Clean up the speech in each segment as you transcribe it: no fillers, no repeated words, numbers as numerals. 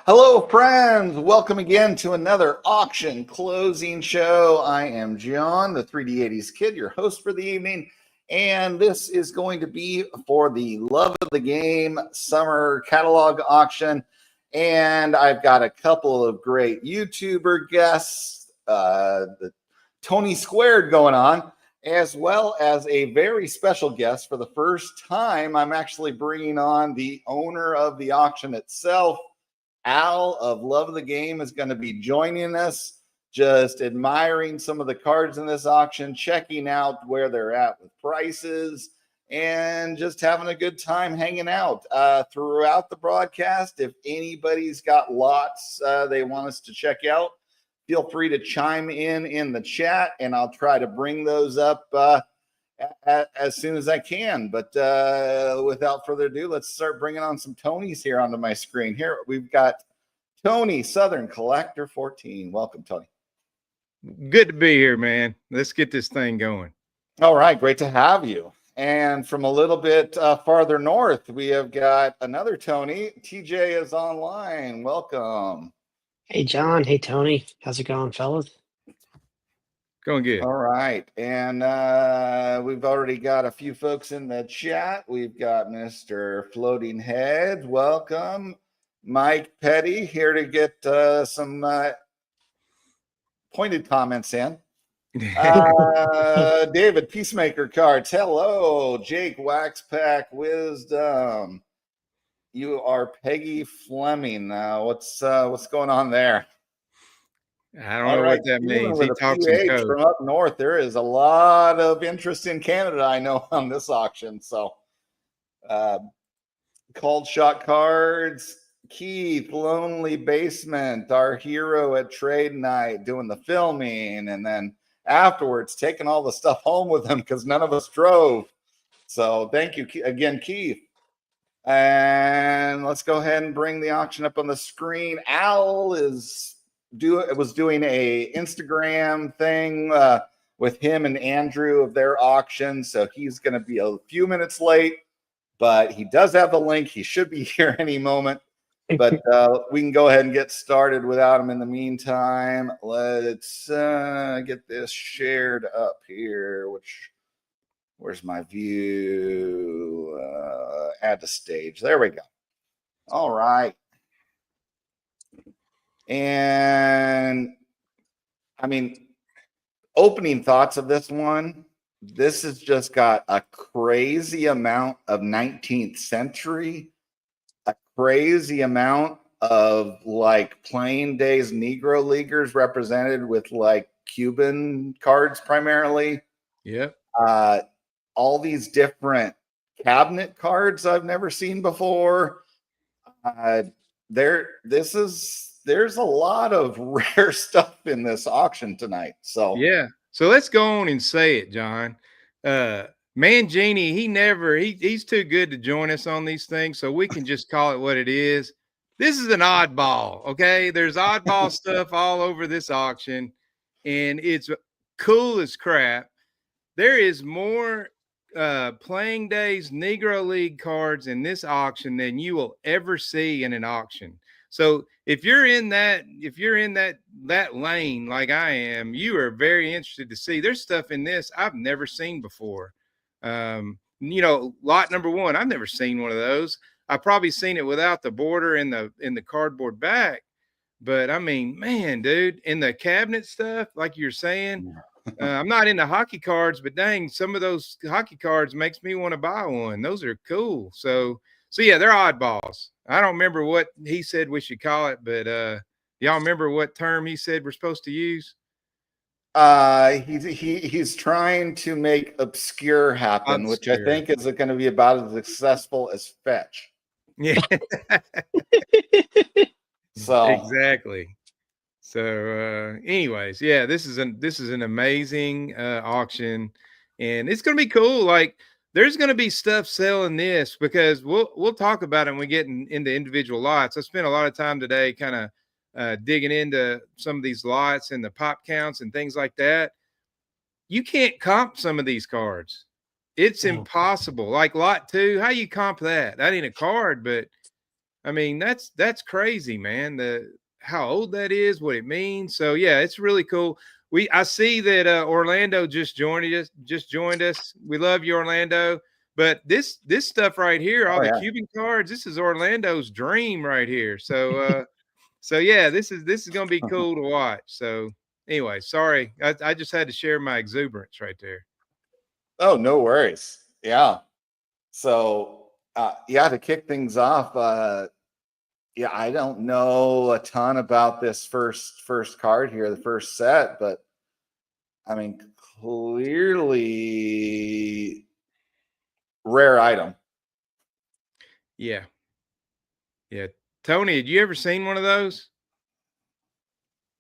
Hello, friends. Welcome again to another auction closing show. I am John, the 3D80s Kid, your host for the evening. And this is going to be for the Love of the Game Summer Catalog Auction. And I've got a couple of great YouTuber guests, the Tony Squared going on, as well as a very special guest. For the first time, I'm actually bringing on the owner of the auction itself. Al of Love of the Game is going to be joining us, just admiring some of the cards in this auction, checking out where they're at with prices, and just having a good time hanging out throughout the broadcast. If anybody's got lots they want us to check out, feel free to chime in the chat, and I'll try to bring those up as soon as I can. But without further ado, let's start bringing on some Tonys here onto my screen. Here we've got Tony, Southern Collector 14. Welcome, Tony. Good to be here, man. Let's get this thing going. All right, great to have you. And from a little bit farther north, we have got another Tony. TJ is online. Welcome. Hey, John. Hey, Tony. How's it going, fellas? Going good. All right. And we've already got a few folks in the chat. We've got Mr. Floating Head. Welcome. Mike Petty here to get some pointed comments in. David Peacemaker Cards. Hello. Jake Waxpack Wisdom. You are Peggy Fleming. What's going on there? I don't know what that means. He talks in code. From up north, there is a lot of interest in Canada, I know, on this auction. So, Called Shot Cards, Keith, Lonely Basement, our hero at Trade Night, doing the filming, and then afterwards taking all the stuff home with him because none of us drove. So, thank you again, Keith. And let's go ahead and bring the auction up on the screen. Al was doing a Instagram thing with him and Andrew of their auction, so he's going to be a few minutes late, but he does have the link. He should be here any moment, but we can go ahead and get started without him. In the meantime, let's get this shared up here. Where's my view? Add to stage. There we go. All right. And I mean, opening thoughts of this one, this has just got a crazy amount of 19th century, a crazy amount of like plain days Negro Leaguers represented with like Cuban cards primarily. Yep. All these different cabinet cards I've never seen before. There's a lot of rare stuff in this auction tonight. So yeah. So let's go on and say it, John. Mangini, he's too good to join us on these things, so we can just call it what it is. This is an oddball, okay? There's oddball stuff all over this auction, and it's cool as crap. There is more playing days Negro League cards in this auction than you will ever see in an auction. So if you're in that lane like I am, you are very interested to see. There's stuff in this I've never seen before. Lot number one, I've never seen one of those. I've probably seen it without the border in the cardboard back. But I mean, man, dude, in the cabinet stuff, like you're saying, I'm not into hockey cards, but dang, some of those hockey cards makes me want to buy one. Those are cool. So yeah, they're oddballs. I don't remember what he said we should call it, but y'all remember what term he said we're supposed to use? He's trying to make obscure happen, which I think is going to be about as successful as fetch. Yeah. So exactly. So anyways, yeah, this is an amazing auction, and it's gonna be cool. Like, there's gonna be stuff selling this because we'll talk about it when we get into individual lots. I spent a lot of time today kind of digging into some of these lots and the pop counts and things like that. You can't comp some of these cards. It's impossible. Like lot 2, how you comp that? That ain't a card, but I mean, that's crazy, man. How old that is, what it means. So yeah, it's really cool. I see that Orlando just joined us. We love you, Orlando. But this stuff right here, all Oh the yeah. Cuban cards, this is Orlando's dream right here. So yeah, this is gonna be cool to watch. So anyway, sorry. I just had to share my exuberance right there. Oh, no worries. Yeah. So yeah, to kick things off, yeah, I don't know a ton about this first card here, the first set, but I mean, clearly rare item. Yeah. Yeah. Tony, had you ever seen one of those?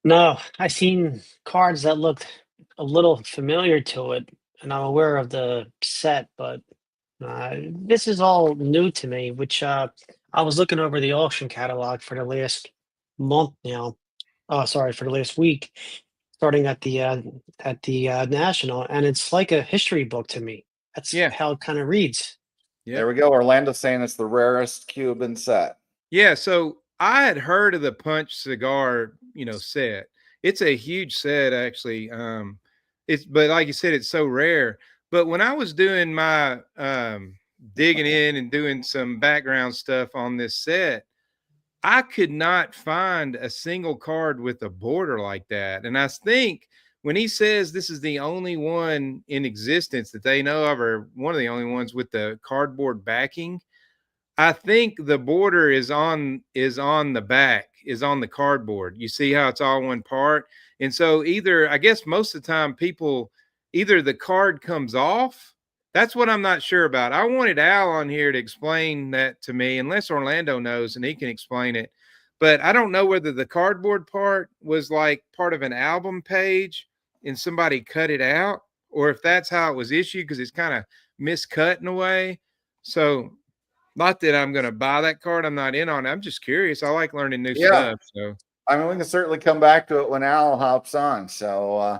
No, I seen cards that looked a little familiar to it, and I'm aware of the set, but this is all new to me. Which I was looking over the auction catalog for the last month now. Oh, sorry, for the last week, starting at the National, and it's like a history book to me. That's Yeah. how it kind of reads. Yeah. There we go. Orlando saying it's the rarest Cuban set. Yeah, so I had heard of the Punch cigar, set. It's a huge set actually. But like you said, it's so rare. But when I was doing my digging in and doing some background stuff on this set, I could not find a single card with a border like that. And I think when he says this is the only one in existence that they know of, or one of the only ones with the cardboard backing, I think the border is on the back, is on the cardboard. You see how it's all one part? And so I guess most of the time either the card comes off. That's what I'm not sure about. I wanted Al on here to explain that to me, unless Orlando knows and he can explain it. But I don't know whether the cardboard part was like part of an album page and somebody cut it out, or if that's how it was issued, because it's kind of miscut in a way. So not that I'm going to buy that card. I'm not in on it. I'm just curious. I like learning new stuff. So I mean, we can certainly come back to it when Al hops on. So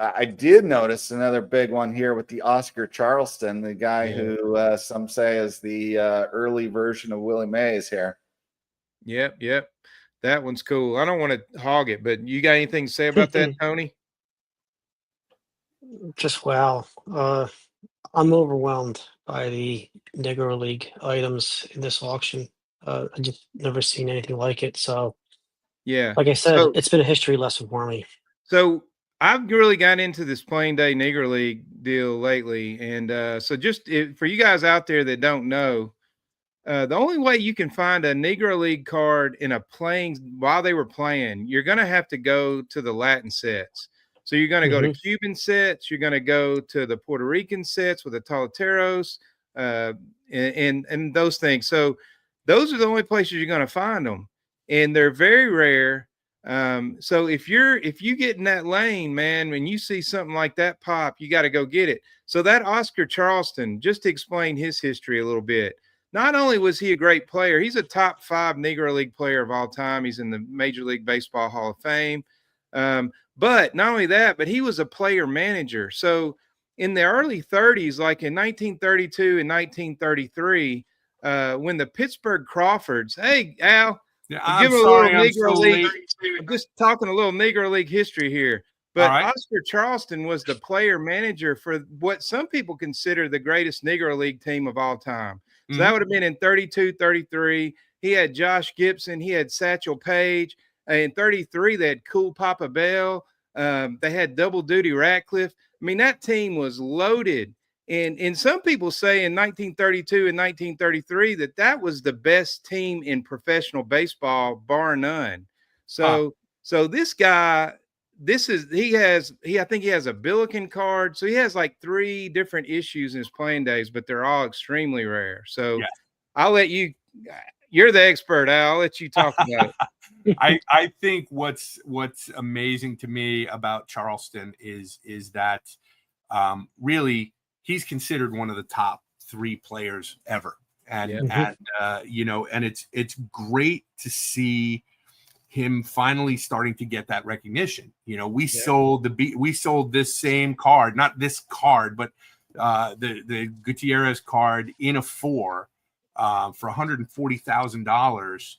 I did notice another big one here with the Oscar Charleston, the guy who some say is the early version of Willie Mays here. Yep. That one's cool. I don't want to hog it, but you got anything to say about that, Tony? Just wow. I'm overwhelmed by the Negro League items in this auction. I just never seen anything like it. So, Yeah. like I said, it's been a history lesson for me. So I've really got into this plain day Negro League deal lately. And so for you guys out there that don't know, the only way you can find a Negro League card while they were playing, you're going to have to go to the Latin sets. So you're going to go to Cuban sets. You're going to go to the Puerto Rican sets with the Toleteros and those things. So those are the only places you're going to find them, and they're very rare. So if you get in that lane, man, when you see something like that pop, you got to go get it. So that Oscar Charleston, just to explain his history a little bit. Not only was he a great player, he's a top 5 Negro League player of all time. He's in the Major League Baseball Hall of Fame. But not only that, but he was a player manager. So in the early 30s, like in 1932 and 1933, when the Pittsburgh Crawfords, hey, Al, yeah, I'm just talking a little Negro League history here. But Oscar Charleston was the player manager for what some people consider the greatest Negro League team of all time. So that would have been in 32, 33. He had Josh Gibson. He had Satchel Paige. In 33, they had Cool Papa Bell. They had Double Duty Ratcliffe. I mean, that team was loaded. And some people say in 1932 and 1933 that was the best team in professional baseball, bar none. So this guy, I think he has a Billiken card. So he has like 3 different issues in his playing days, but they're all extremely rare. So I'll let you're the expert, Al. I'll let you talk about it. I think what's amazing to me about Charleston is that really he's considered one of the top 3 players ever. And it's great to see him finally starting to get that recognition. We sold this same card, not this card, but the Gutierrez card in a 4 for $140,000.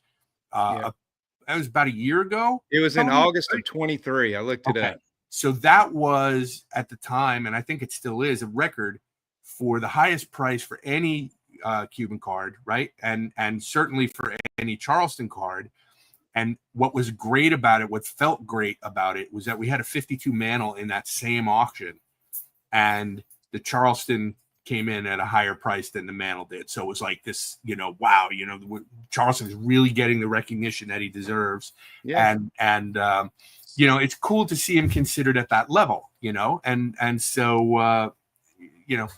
That was about a year ago. It was in August of 23. I looked it up. So that was at the time, and I think it still is, a record for the highest price for any Cuban card, right? And certainly for any Charleston card. And what was great about it, what felt great about it, was that we had a 52 mantle in that same auction, and the Charleston came in at a higher price than the mantle did. So it was like this, wow, Charleston is really getting the recognition that he deserves. Yeah. And it's cool to see him considered at that level, and so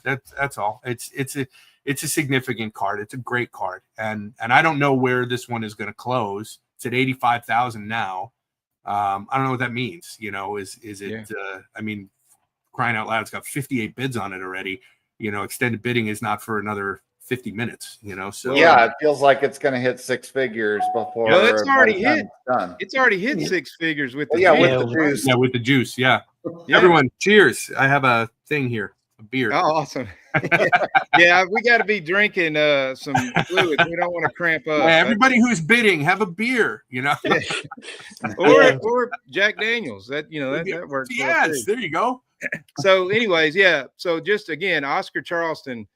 that's all. It's a significant card. It's a great card. And I don't know where this one is going to close. It's at 85,000 now. I don't know what that means. Is it, I mean, crying out loud, it's got 58 bids on it already. Extended bidding is not for another 50 minutes, so yeah, it feels like it's going to hit six figures before. Well, it's already hit. It's done. It's already hit six figures with the with the juice. Yeah, with the juice. Yeah. Everyone, cheers. I have a thing here, a beer. Oh, awesome. Yeah, we got to be drinking some fluids. We don't want to cramp up. Everybody who's bidding, have a beer, or Jack Daniels. That works. Yes, there you go. So anyways, so just again, Oscar Charleston,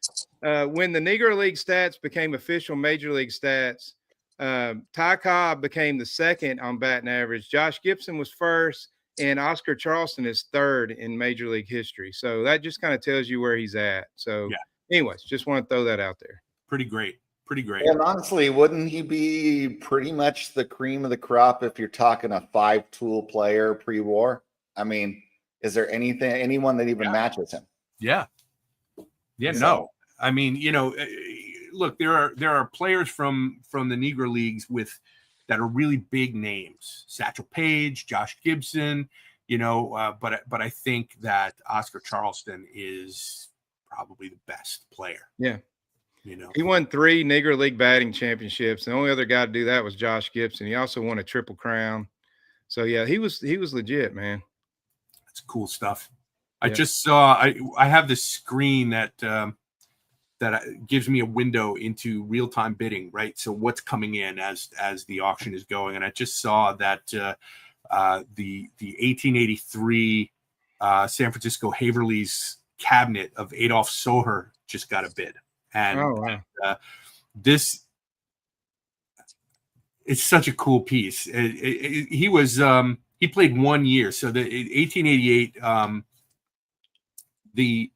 when the Negro League stats became official Major League stats, Ty Cobb became the second on batting average. Josh Gibson was first, and Oscar Charleston is third in Major League history. So that just kind of tells you where he's at. So anyways, just want to throw that out there. Pretty great. And honestly, wouldn't he be pretty much the cream of the crop if you're talking a 5-tool player pre-war? I mean, is there anyone that even matches him? Yeah. No. I mean, look, there are players from the Negro Leagues that are really big names. Satchel Paige, Josh Gibson, but I think that Oscar Charleston is probably the best player. Yeah. He won 3 Negro League batting championships. The only other guy to do that was Josh Gibson. He also won a Triple Crown. So yeah, he was legit, man. It's cool stuff. I just saw. I have this screen that gives me a window into real time bidding. Right, so what's coming in as the auction is going, and I just saw that the 1883 San Francisco Haverly's cabinet of Adolph Soher just got a bid, and this. It's such a cool piece. He was. He played 1 year. So the 1888, the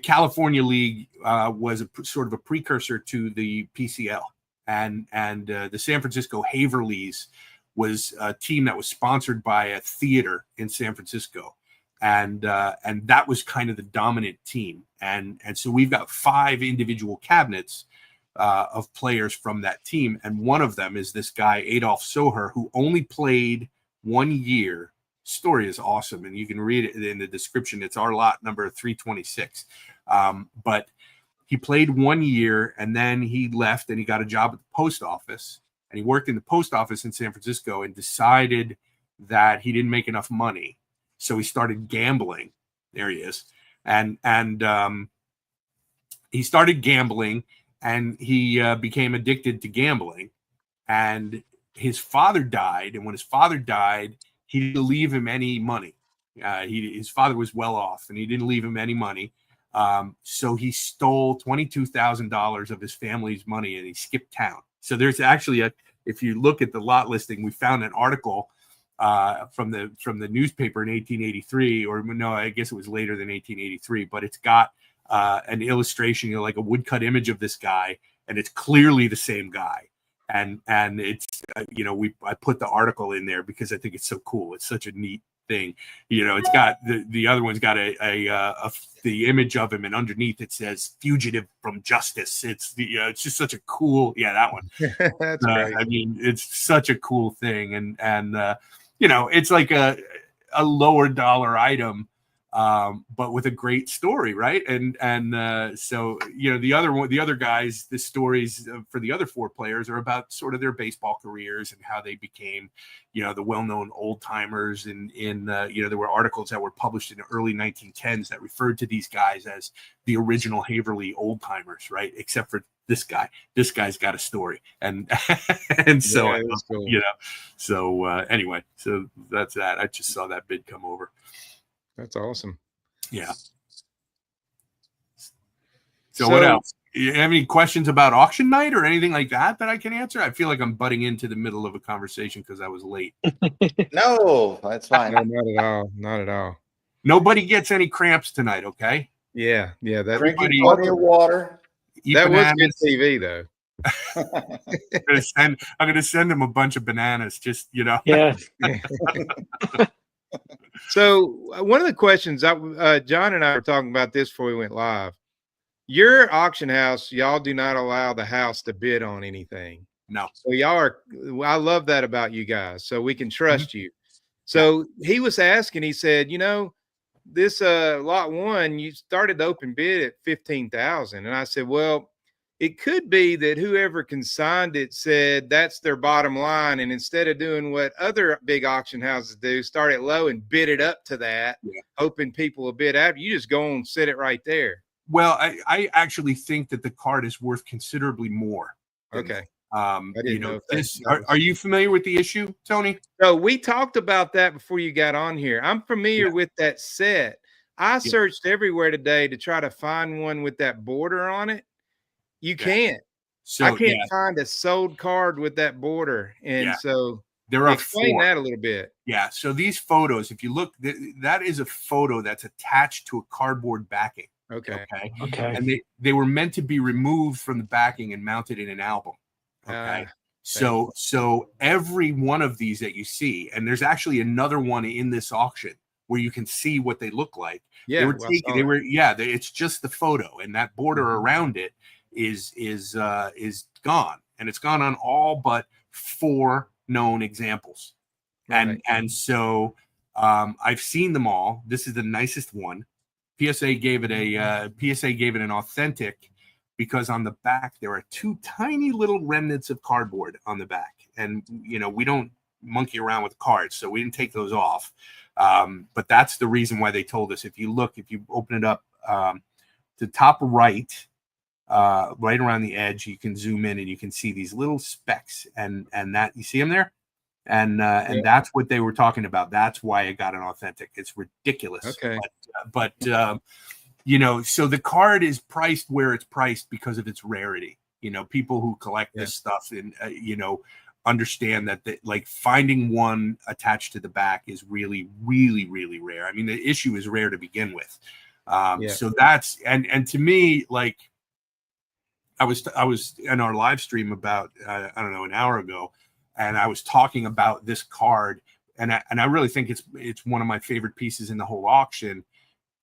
California League was sort of a precursor to the PCL, and the San Francisco Haverleys was a team that was sponsored by a theater in San Francisco, and that was kind of the dominant team, and so we've got 5 individual cabinets of players from that team, and one of them is this guy Adolph Soher, who only played 1 year. Story is awesome, and you can read it in the description. It's our lot number 326. But he played 1 year, and then he left, and he got a job at the post office, and he worked in the post office in San Francisco, and decided that he didn't make enough money, so he started gambling. There he is, and he started gambling, and he became addicted to gambling, and his father died, and when his father died, he didn't leave him any money. His father was well off, and he didn't leave him any money. So he stole $22,000 of his family's money, and he skipped town. So there's actually if you look at the lot listing, we found an article from the newspaper in 1883, or no, I guess it was later than 1883, but it's got an illustration, like a woodcut image of this guy, and it's clearly the same guy. And it's I put the article in there because I think it's so cool. It's such a neat thing. It's got the other one's got the image of him, and underneath it says "fugitive from justice." It's it's just such a cool that one. That's great. I mean, it's such a cool thing, and it's like a lower dollar item, but with a great story, right? And so the other guys, the stories for the other 4 players are about sort of their baseball careers and how they became the well-known old timers, and there were articles that were published in the early 1910s that referred to these guys as the original Haverly old timers, right? Except for this guy's got a story, and and so Yeah, that's cool. you know, so anyway, so that's that. I just saw that bid come over. That's awesome. Yeah. So what else? You have any questions about auction night or anything like that I can answer? I feel like I'm butting into the middle of a conversation because I was late. No, that's fine. No, not at all. Not at all. Nobody gets any cramps tonight, okay? Yeah, yeah. That Drinking plenty of water. Eat that was bananas. good TV though. I'm gonna send him a bunch of bananas. Just Yeah. So one of the questions John and I were talking about this before we went live. Your auction house, y'all do not allow the house to bid on anything. No. So y'all are. I love that about you guys. So we can trust you. So he was asking. He said, this lot one, you started the open bid at 15,000, and I said, well, it could be that whoever consigned it said that's their bottom line, and instead of doing what other big auction houses do, start it low and bid it up to that, hoping people will bid after. You just go and sit it right there. Well, I actually think that the card is worth considerably more. Okay. Are you familiar with the issue, Tony? So we talked about that before you got on here. I'm familiar with that set. I searched everywhere today to try to find one with that border on it. You can't. So I can't find a sold card with that border. And so there are explain that a little bit. Yeah. So these photos, if you look, that is a photo that's attached to a cardboard backing. Okay. And they were meant to be removed from the backing and mounted in an album. Okay. So every one of these that you see, and there's actually another one in this auction where you can see what they look like. Yeah. It's just the photo, and that border around it is gone, and it's gone on all but 4 known examples. Right. And so I've seen them all. This is the nicest one. PSA gave it an authentic because on the back there are 2 tiny little remnants of cardboard on the back, and we don't monkey around with cards, so we didn't take those off. But that's the reason why they told us. If you open it up to top right around the edge, you can zoom in and you can see these little specks, and that you see them there. And that's what they were talking about. That's why it got an authentic. It's ridiculous. Okay. But so the card is priced where it's priced because of its rarity. People who collect this stuff and understand that like finding one attached to the back is really, really, really rare. I mean, the issue is rare to begin with. So that's and to me, like I was in our live stream about I don't know, an hour ago. And I was talking about this card, and I really think it's one of my favorite pieces in the whole auction,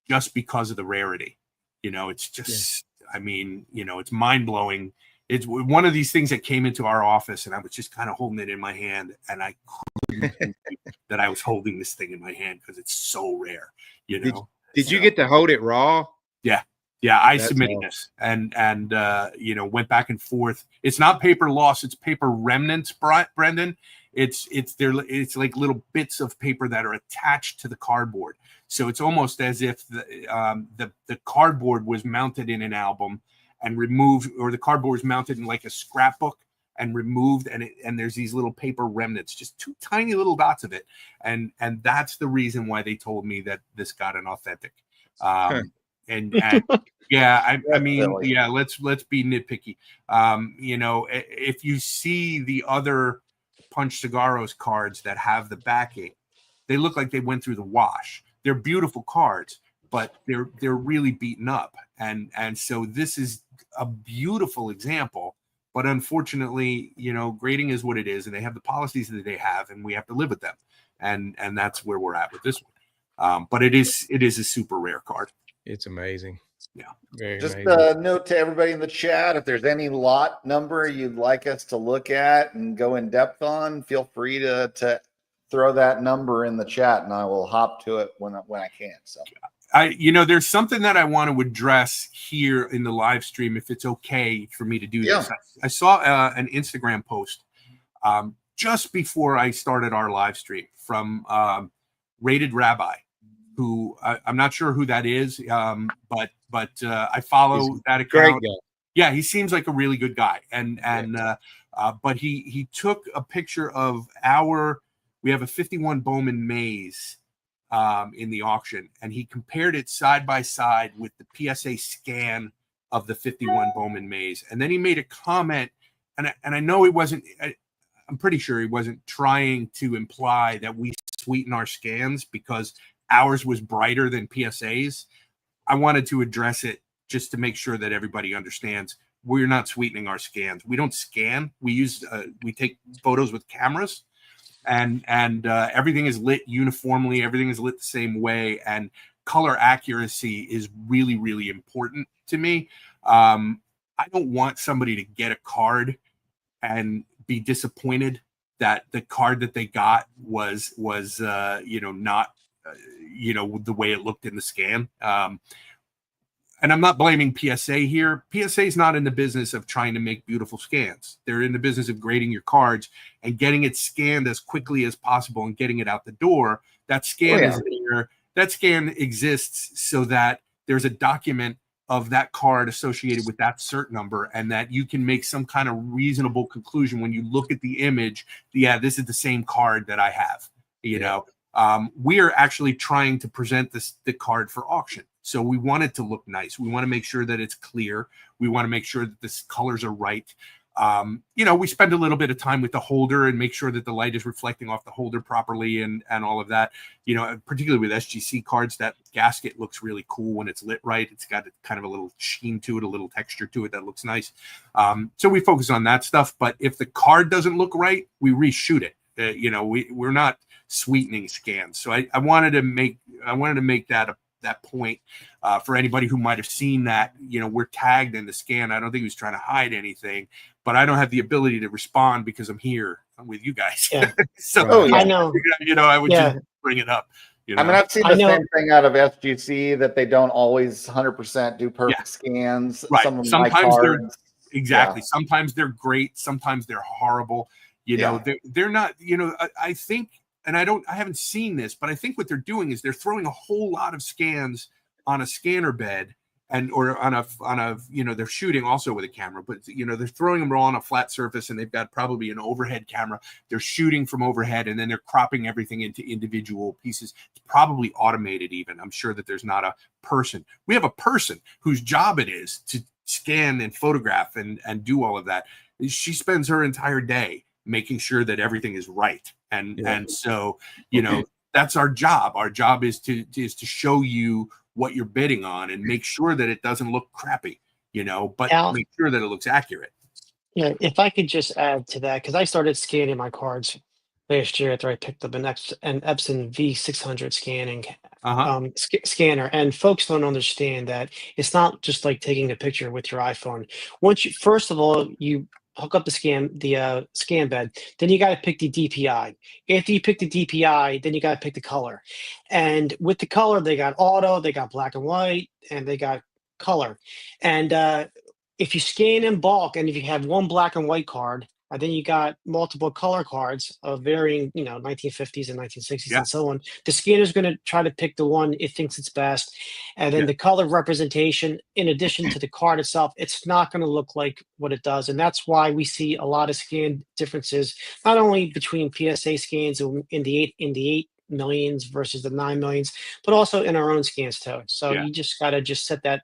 just because of the rarity. It's just, I mean, it's mind blowing. It's one of these things that came into our office, and I was just kind of holding it in my hand, and I couldn't believe that I was holding this thing in my hand because it's so rare. Did you get to hold it raw? Yeah, I submitted this and went back and forth. It's not paper loss; it's paper remnants, Brendan. It's like little bits of paper that are attached to the cardboard. So it's almost as if the cardboard was mounted in an album and removed, or the cardboard was mounted in like a scrapbook and removed, and there's these little paper remnants, just 2 tiny little dots of it, and that's the reason why they told me that this got an authentic. And I mean, let's be nitpicky. If you see the other Punch Cigarros cards that have the backing, they look like they went through the wash. They're beautiful cards, but they're really beaten up. And so this is a beautiful example, but unfortunately, grading is what it is, and they have the policies that they have, and we have to live with them. And that's where we're at with this one. But it is a super rare card. It's amazing. Yeah. Very Just amazing. a note to everybody in the chat, if there's any lot number you'd like us to look at and go in depth on, feel free to throw that number in the chat, and I will hop to it when I can. So there's something that I want to address here in the live stream, if it's okay for me to do this. I saw an Instagram post just before I started our live stream from Rated Rabbi, who I'm not sure who that is, but I follow that account. Yeah, he seems like a really good guy, but he took a picture of we have a 51 Bowman Maze in the auction, and he compared it side by side with the PSA scan of the 51 Bowman Maze, and then he made a comment, and I know he wasn't. I'm pretty sure he wasn't trying to imply that we sweeten our scans because ours was brighter than PSA's. I wanted to address it just to make sure that everybody understands we're not sweetening our scans. We don't scan. We take photos with cameras, and everything is lit uniformly. Everything is lit the same way, and color accuracy is really, really important to me. I don't want somebody to get a card and be disappointed that the card that they got was not the way it looked in the scan. And I'm not blaming PSA here. PSA is not in the business of trying to make beautiful scans. They're in the business of grading your cards and getting it scanned as quickly as possible and getting it out the door. That scan is there. That scan exists so that there's a document of that card associated with that cert number, and that you can make some kind of reasonable conclusion when you look at the image. Yeah, this is the same card that I have. We are actually trying to present the card for auction. So we want it to look nice. We want to make sure that it's clear. We want to make sure that the colors are right. We spend a little bit of time with the holder and make sure that the light is reflecting off the holder properly and all of that. Particularly with SGC cards, that gasket looks really cool when it's lit right. It's got kind of a little sheen to it, a little texture to it that looks nice. So we focus on that stuff. But if the card doesn't look right, we reshoot it. We're not sweetening scans. So I wanted to make that point for anybody who might have seen that. We're tagged in the scan. I don't think he was trying to hide anything, but I don't have the ability to respond because I'm here with you guys. Yeah. So I know. I would just bring it up. I mean, I've seen the same thing out of SGC, that they don't always 100% do perfect scans. Right. Some of Sometimes my cards, exactly. Yeah. Sometimes they're great. Sometimes they're horrible. They're not. I think. And I haven't seen this, but I think what they're doing is they're throwing a whole lot of scans on a scanner bed or on a they're shooting also with a camera, but they're throwing them all on a flat surface, and they've got probably an overhead camera. They're shooting from overhead, and then they're cropping everything into individual pieces. It's probably automated even. I'm sure that there's not a person. We have a person whose job it is to scan and photograph and do all of that. She spends her entire day making sure that everything is right. And so, that's our job. Our job is to show you what you're bidding on and make sure that it doesn't look crappy, but make sure that it looks accurate. Yeah, if I could just add to that, because I started scanning my cards last year after I picked up an Epson V600 scanner, and folks don't understand that it's not just like taking a picture with your iPhone. First of all, you hook up the scan bed, then you got to pick the DPI. After you pick the DPI, then you got to pick the color. And with the color, they got auto, they got black and white, and they got color. And if you scan in bulk, and if you have one black and white card, and then you got multiple color cards of varying, 1950s and 1960s and so on, the scanner's going to try to pick the one it thinks it's best. And then the color representation, in addition to the card itself, it's not going to look like what it does. And that's why we see a lot of scan differences, not only between PSA scans in the 8 millions versus the 9 millions, but also in our own scans too. So you just got to set that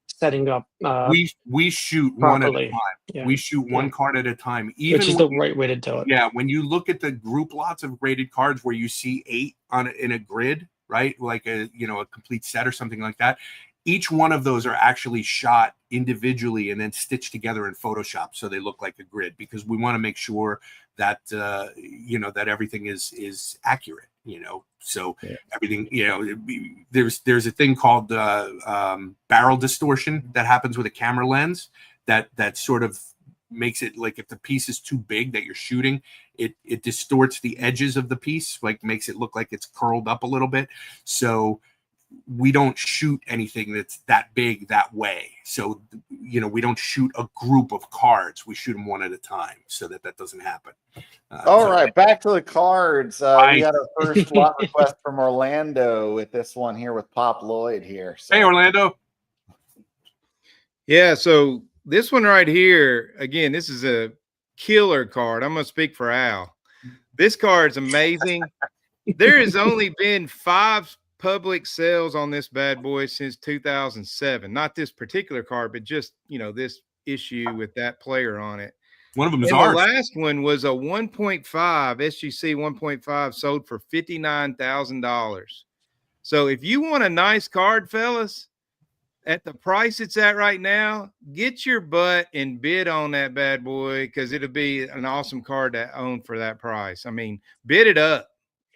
setting up. We shoot properly. One at a time. Yeah. We shout one card at a time. Which is the right way to do it. Yeah, when you look at the group lots of graded cards where you see 8 in a grid, right? Like a complete set or something like that. Each one of those are actually shot individually and then stitched together in Photoshop so they look like a grid, because we want to make sure that that everything is accurate. So everything, there's a thing called barrel distortion that happens with a camera lens that sort of makes it like, if the piece is too big that you're shooting, it distorts the edges of the piece, like makes it look like it's curled up a little bit. So we don't shoot anything that's that big that way. So, we don't shoot a group of cards. We shoot them one at a time so that doesn't happen. All right, back to the cards. We had our first lot request from Orlando with this one here with Pop Lloyd here. So. Hey, Orlando. Yeah, so this one right here, again, this is a killer card. I'm going to speak for Al. This card is amazing. There has only been 5 public sales on this bad boy since 2007. Not this particular card, but just, this issue with that player on it. One of them is and ours. The last one was a 1.5 SGC 1.5 sold for $59,000. So if you want a nice card, fellas, at the price it's at right now, get your butt and bid on that bad boy, because it'll be an awesome card to own for that price. I mean, bid it up.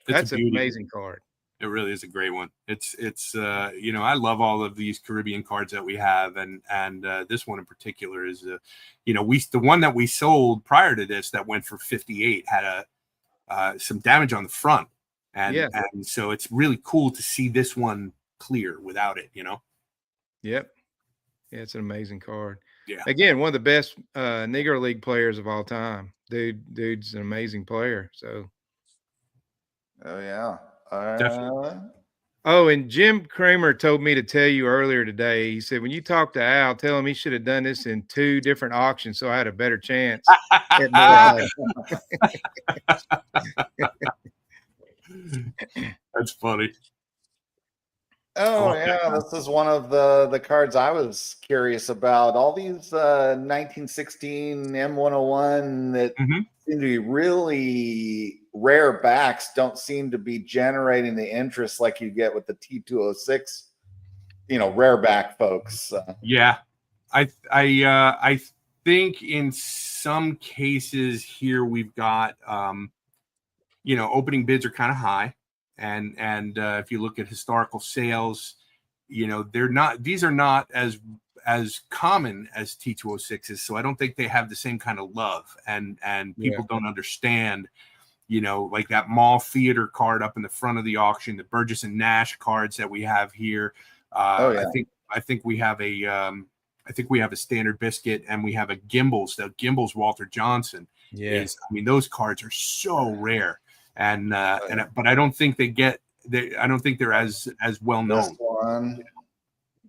That's an amazing card. It really is a great one. It's I love all of these Caribbean cards that we have, and this one in particular is the one that we sold prior to this that went for 58 had some damage on the front, and so it's really cool to see this one clear without it. Yep. Yeah, it's an amazing card. Yeah. Again, one of the best Negro League players of all time. Dude's an amazing player. So. Oh yeah. Oh, and Jim Kramer told me to tell you earlier today. He said, when you talk to Al, tell him he should have done this in 2 different auctions, so I had a better chance. That's funny. Oh yeah, this is one of the cards I was curious about. All these 1916 M101 that seem to be really rare backs don't seem to be generating the interest like you get with the T206, rare back folks. Yeah, I think in some cases here we've got opening bids are kind of high. And if you look at historical sales, these are not as common as T206s. So I don't think they have the same kind of love, and people don't understand, like that Mall Theater card up in the front of the auction, the Burgess and Nash cards that we have here. I think we have a Standard Biscuit, and we have a Gimbels, the Gimbels Walter Johnson. Yes. Those cards are so rare. But I don't think I don't think they're as well known. One.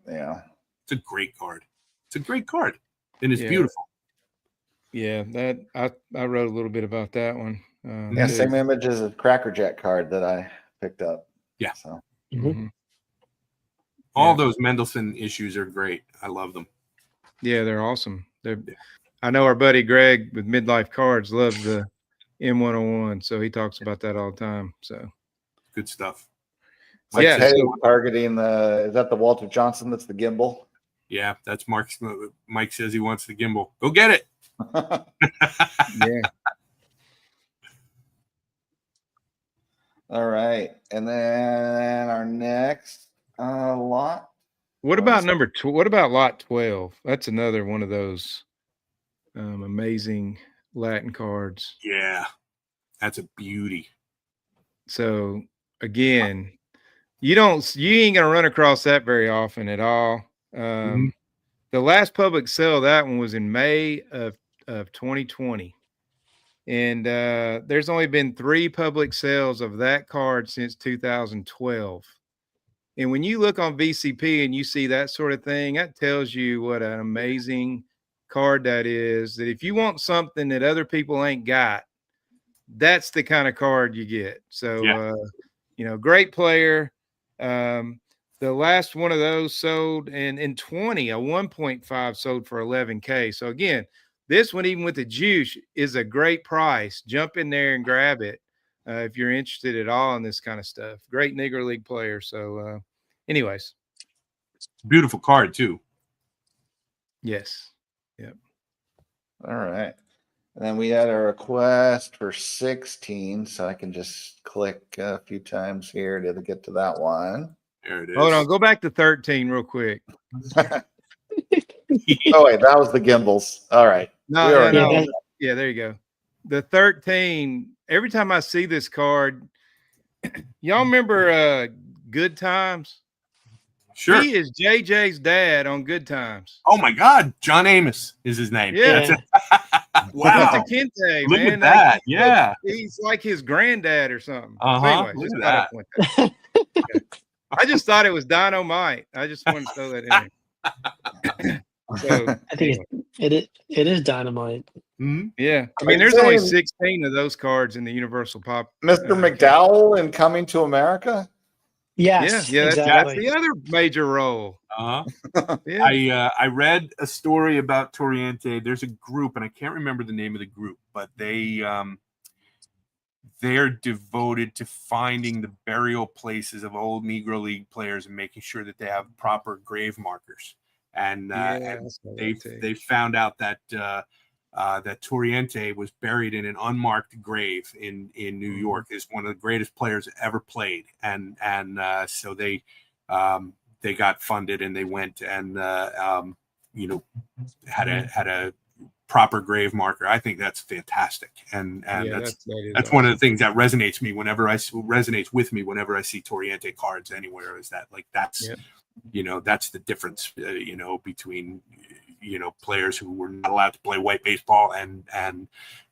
Yeah. It's a great card. And it's beautiful. Yeah, that I wrote a little bit about that one. Same image as a Cracker Jack card that I picked up. Yeah. So all those Mendelssohn issues are great. I love them. Yeah, they're awesome. I know our buddy Greg with Midlife Cards loves the M101, so he talks about that all the time. So good stuff. Targeting is that the Walter Johnson? That's the gimbal. Yeah, that's Mark's. Mike says he wants the gimbal. Go get it. Yeah. All right, and then our next lot. What about what about lot 12? That's another one of those amazing Latin cards. Yeah, that's a beauty. So again, you ain't gonna run across that very often at all. The last public sale of that one was in May of 2020, and there's only been 3 public sales of that card since 2012. And when you look on VCP and you see that sort of thing, that tells you what an amazing card that is. That if you want something that other people ain't got, that's the kind of card you get. So great player. The last one of those sold in 20, a 1.5 sold for $11K. So again, this one, even with the juice, is a great price. Jump in there and grab it if you're interested at all in this kind of stuff. Great Negro League player. So anyways, beautiful card too. Yes. Yep. All right. And then we had a request for 16, so I can just click a few times here to get to that one. There it is. Hold on, go back to 13 real quick. Oh wait, that was the Gimbels. All right. No. Yeah, there you go. The 13. Every time I see this card, y'all remember Good Times? Sure. He is JJ's dad on Good Times. Oh my God, John Amos is his name. Yeah. Wow. Kente, look man. at that. Yeah. He's like his granddad or something. Uh-huh. So anyway, look at that. I just thought it was Dynamite. I just wanted to throw that in there. So I think it is dynamite. Mhm. yeah, I Are mean, you there's only saying 16 of those cards in the Universal Pop. Mr. McDowell in Coming to America? Yes, Yeah, that's exactly. the other major role. Yeah, I read a story about Toriente. There's a group, and I can't remember the name of the group, but they're devoted to finding the burial places of old Negro League players and making sure that they have proper grave markers. And, and they found out that that Toriente was buried in an unmarked grave in New York. Is one of the greatest players ever played, and so they got funded and they went and had a proper grave marker. I think that's fantastic, and that's awesome. One of the things that resonates with me whenever I see Toriente cards anywhere. Is that like that's that's the difference between players who were not allowed to play white baseball and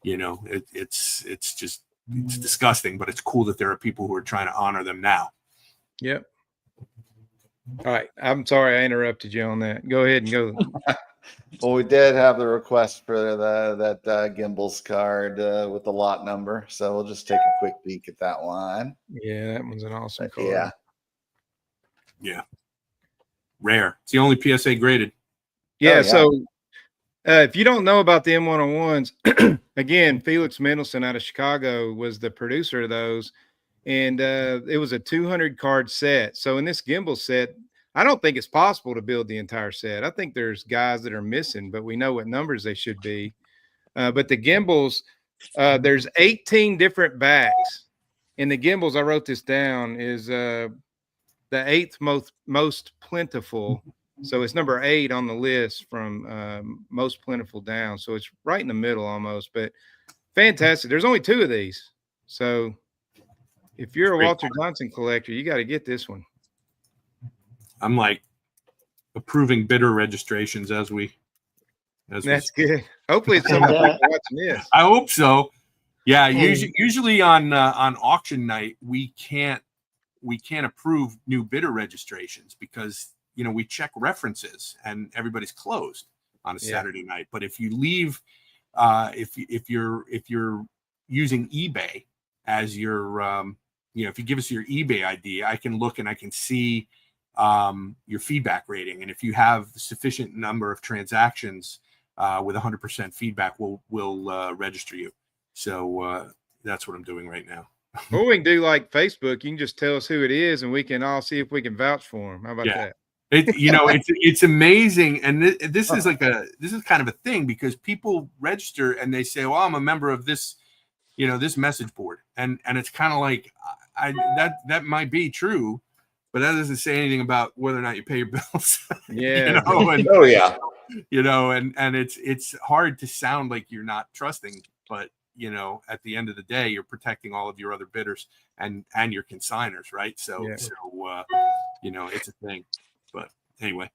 it's disgusting, but it's cool that there are people who are trying to honor them now. Yep. All right, I'm sorry I interrupted you on that. Go ahead and go. Well, we did have the request for that Gimbels card with the lot number, so we'll just take a quick peek at that one. Yeah, that one's an awesome card. Yeah, rare. It's the only PSA graded. Yeah, so if you don't know about the M101s, again, Felix Mendelssohn out of Chicago was the producer of those, and it was a 200 card set. So in this Gimbels set, I don't think it's possible to build the entire set. I think there's guys that are missing, but we know what numbers they should be. But the Gimbels, there's 18 different backs. In the Gimbels, I wrote this down, is the 8th most plentiful. So it's number 8 on the list from most plentiful down. So it's right in the middle almost, but fantastic. There's only 2 of these. So if you're a Walter Johnson collector, you got to get this one. I'm like approving bidder registrations as we. That's good. Hopefully, it's someone watching this. I hope so. Yeah, usually on auction night we can't approve new bidder registrations because we check references and everybody's closed on a Saturday night. But if you leave, if you're using eBay as your if you give us your eBay ID, I can look and I can see your feedback rating, and if you have sufficient number of transactions with 100% feedback, we'll register you. So that's what I'm doing right now. Or we can do like Facebook. You can just tell us who it is, and we can all see if we can vouch for them. How about that? It's amazing, and this is kind of a thing because people register and they say, "Well, I'm a member of this, this message board," and it's kind of like that might be true. But that doesn't say anything about whether or not you pay your bills. Yeah. And it's hard to sound like you're not trusting, but at the end of the day, you're protecting all of your other bidders and your consigners, right? So it's a thing. But anyway.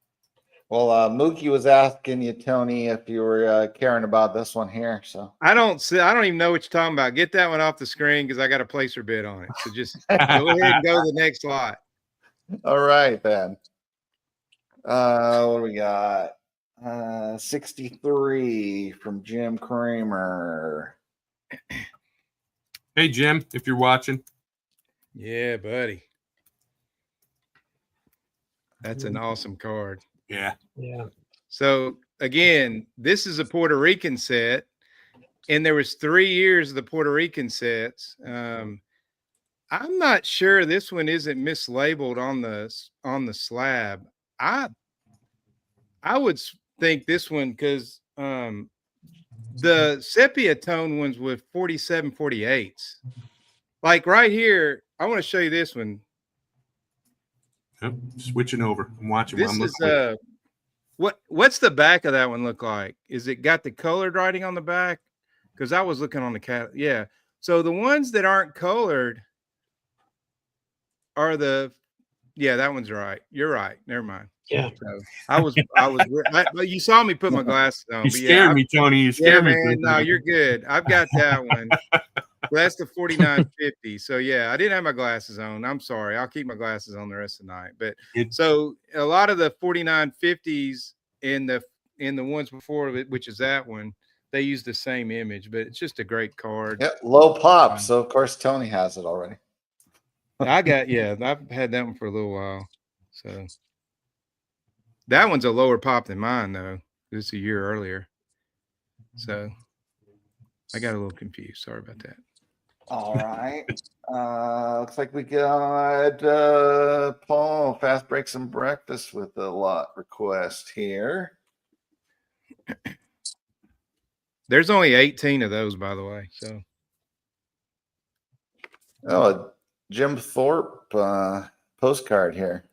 Well, Mookie was asking you, Tony, if you were caring about this one here. So I don't even know what you're talking about. Get that one off the screen because I got a placer bid on it. So just go ahead and go to the next lot. All right, then. What do we got? 63 from Jim Kramer. Hey, Jim, if you're watching. Yeah, buddy. That's an awesome card. Yeah. So, again, this is a Puerto Rican set, and there was 3 years of the Puerto Rican sets. I'm not sure this one isn't mislabeled on the slab. I would think this one because the sepia tone ones with 47 48s. Like right here, I want to show you this one. Yep. Switching over. I'm watching. This is what's the back of that one look like? Is it got the colored writing on the back? Because I was looking on the cat. Yeah. So the ones that aren't colored are that one's right. You're right. Never mind. Yeah. So but you saw me put my glasses on. You scared me, Tony. You scared me. Man, no, you're good. I've got that one. Well, that's the 4950. So yeah, I didn't have my glasses on. I'm sorry. I'll keep my glasses on the rest of the night. But so a lot of the 4950s in and the ones before it, which is that one, they use the same image, but it's just a great card. Yep, low pop. So of course Tony has it already. I've had that one for a little while. So that one's a lower pop than mine though. It's a year earlier. So I got a little confused. Sorry about that. All right. Looks like we got Paul Fast Breaks and Breakfast with a lot request here. There's only 18 of those, by the way. So a Jim Thorpe postcard here.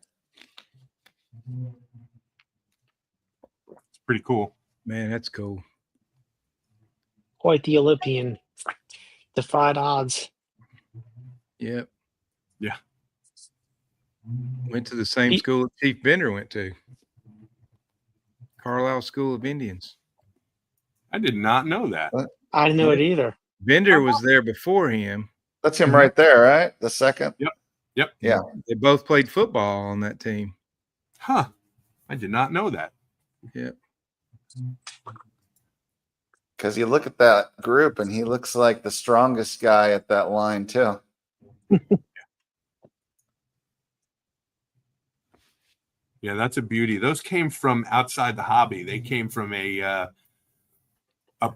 It's pretty cool. Man, that's cool. Quite the Olympian. Defied odds. Yep. Yeah. Went to the same school that Chief Bender went to. Carlisle School of Indians. I did not know that. I didn't know it either. Bender was there before him. That's him right there, right? The second. Yep. Yeah. They both played football on that team. Huh. I did not know that. Yep. Because you look at that group and he looks like the strongest guy at that line too. Yeah, that's a beauty. Those came from outside the hobby. They came from a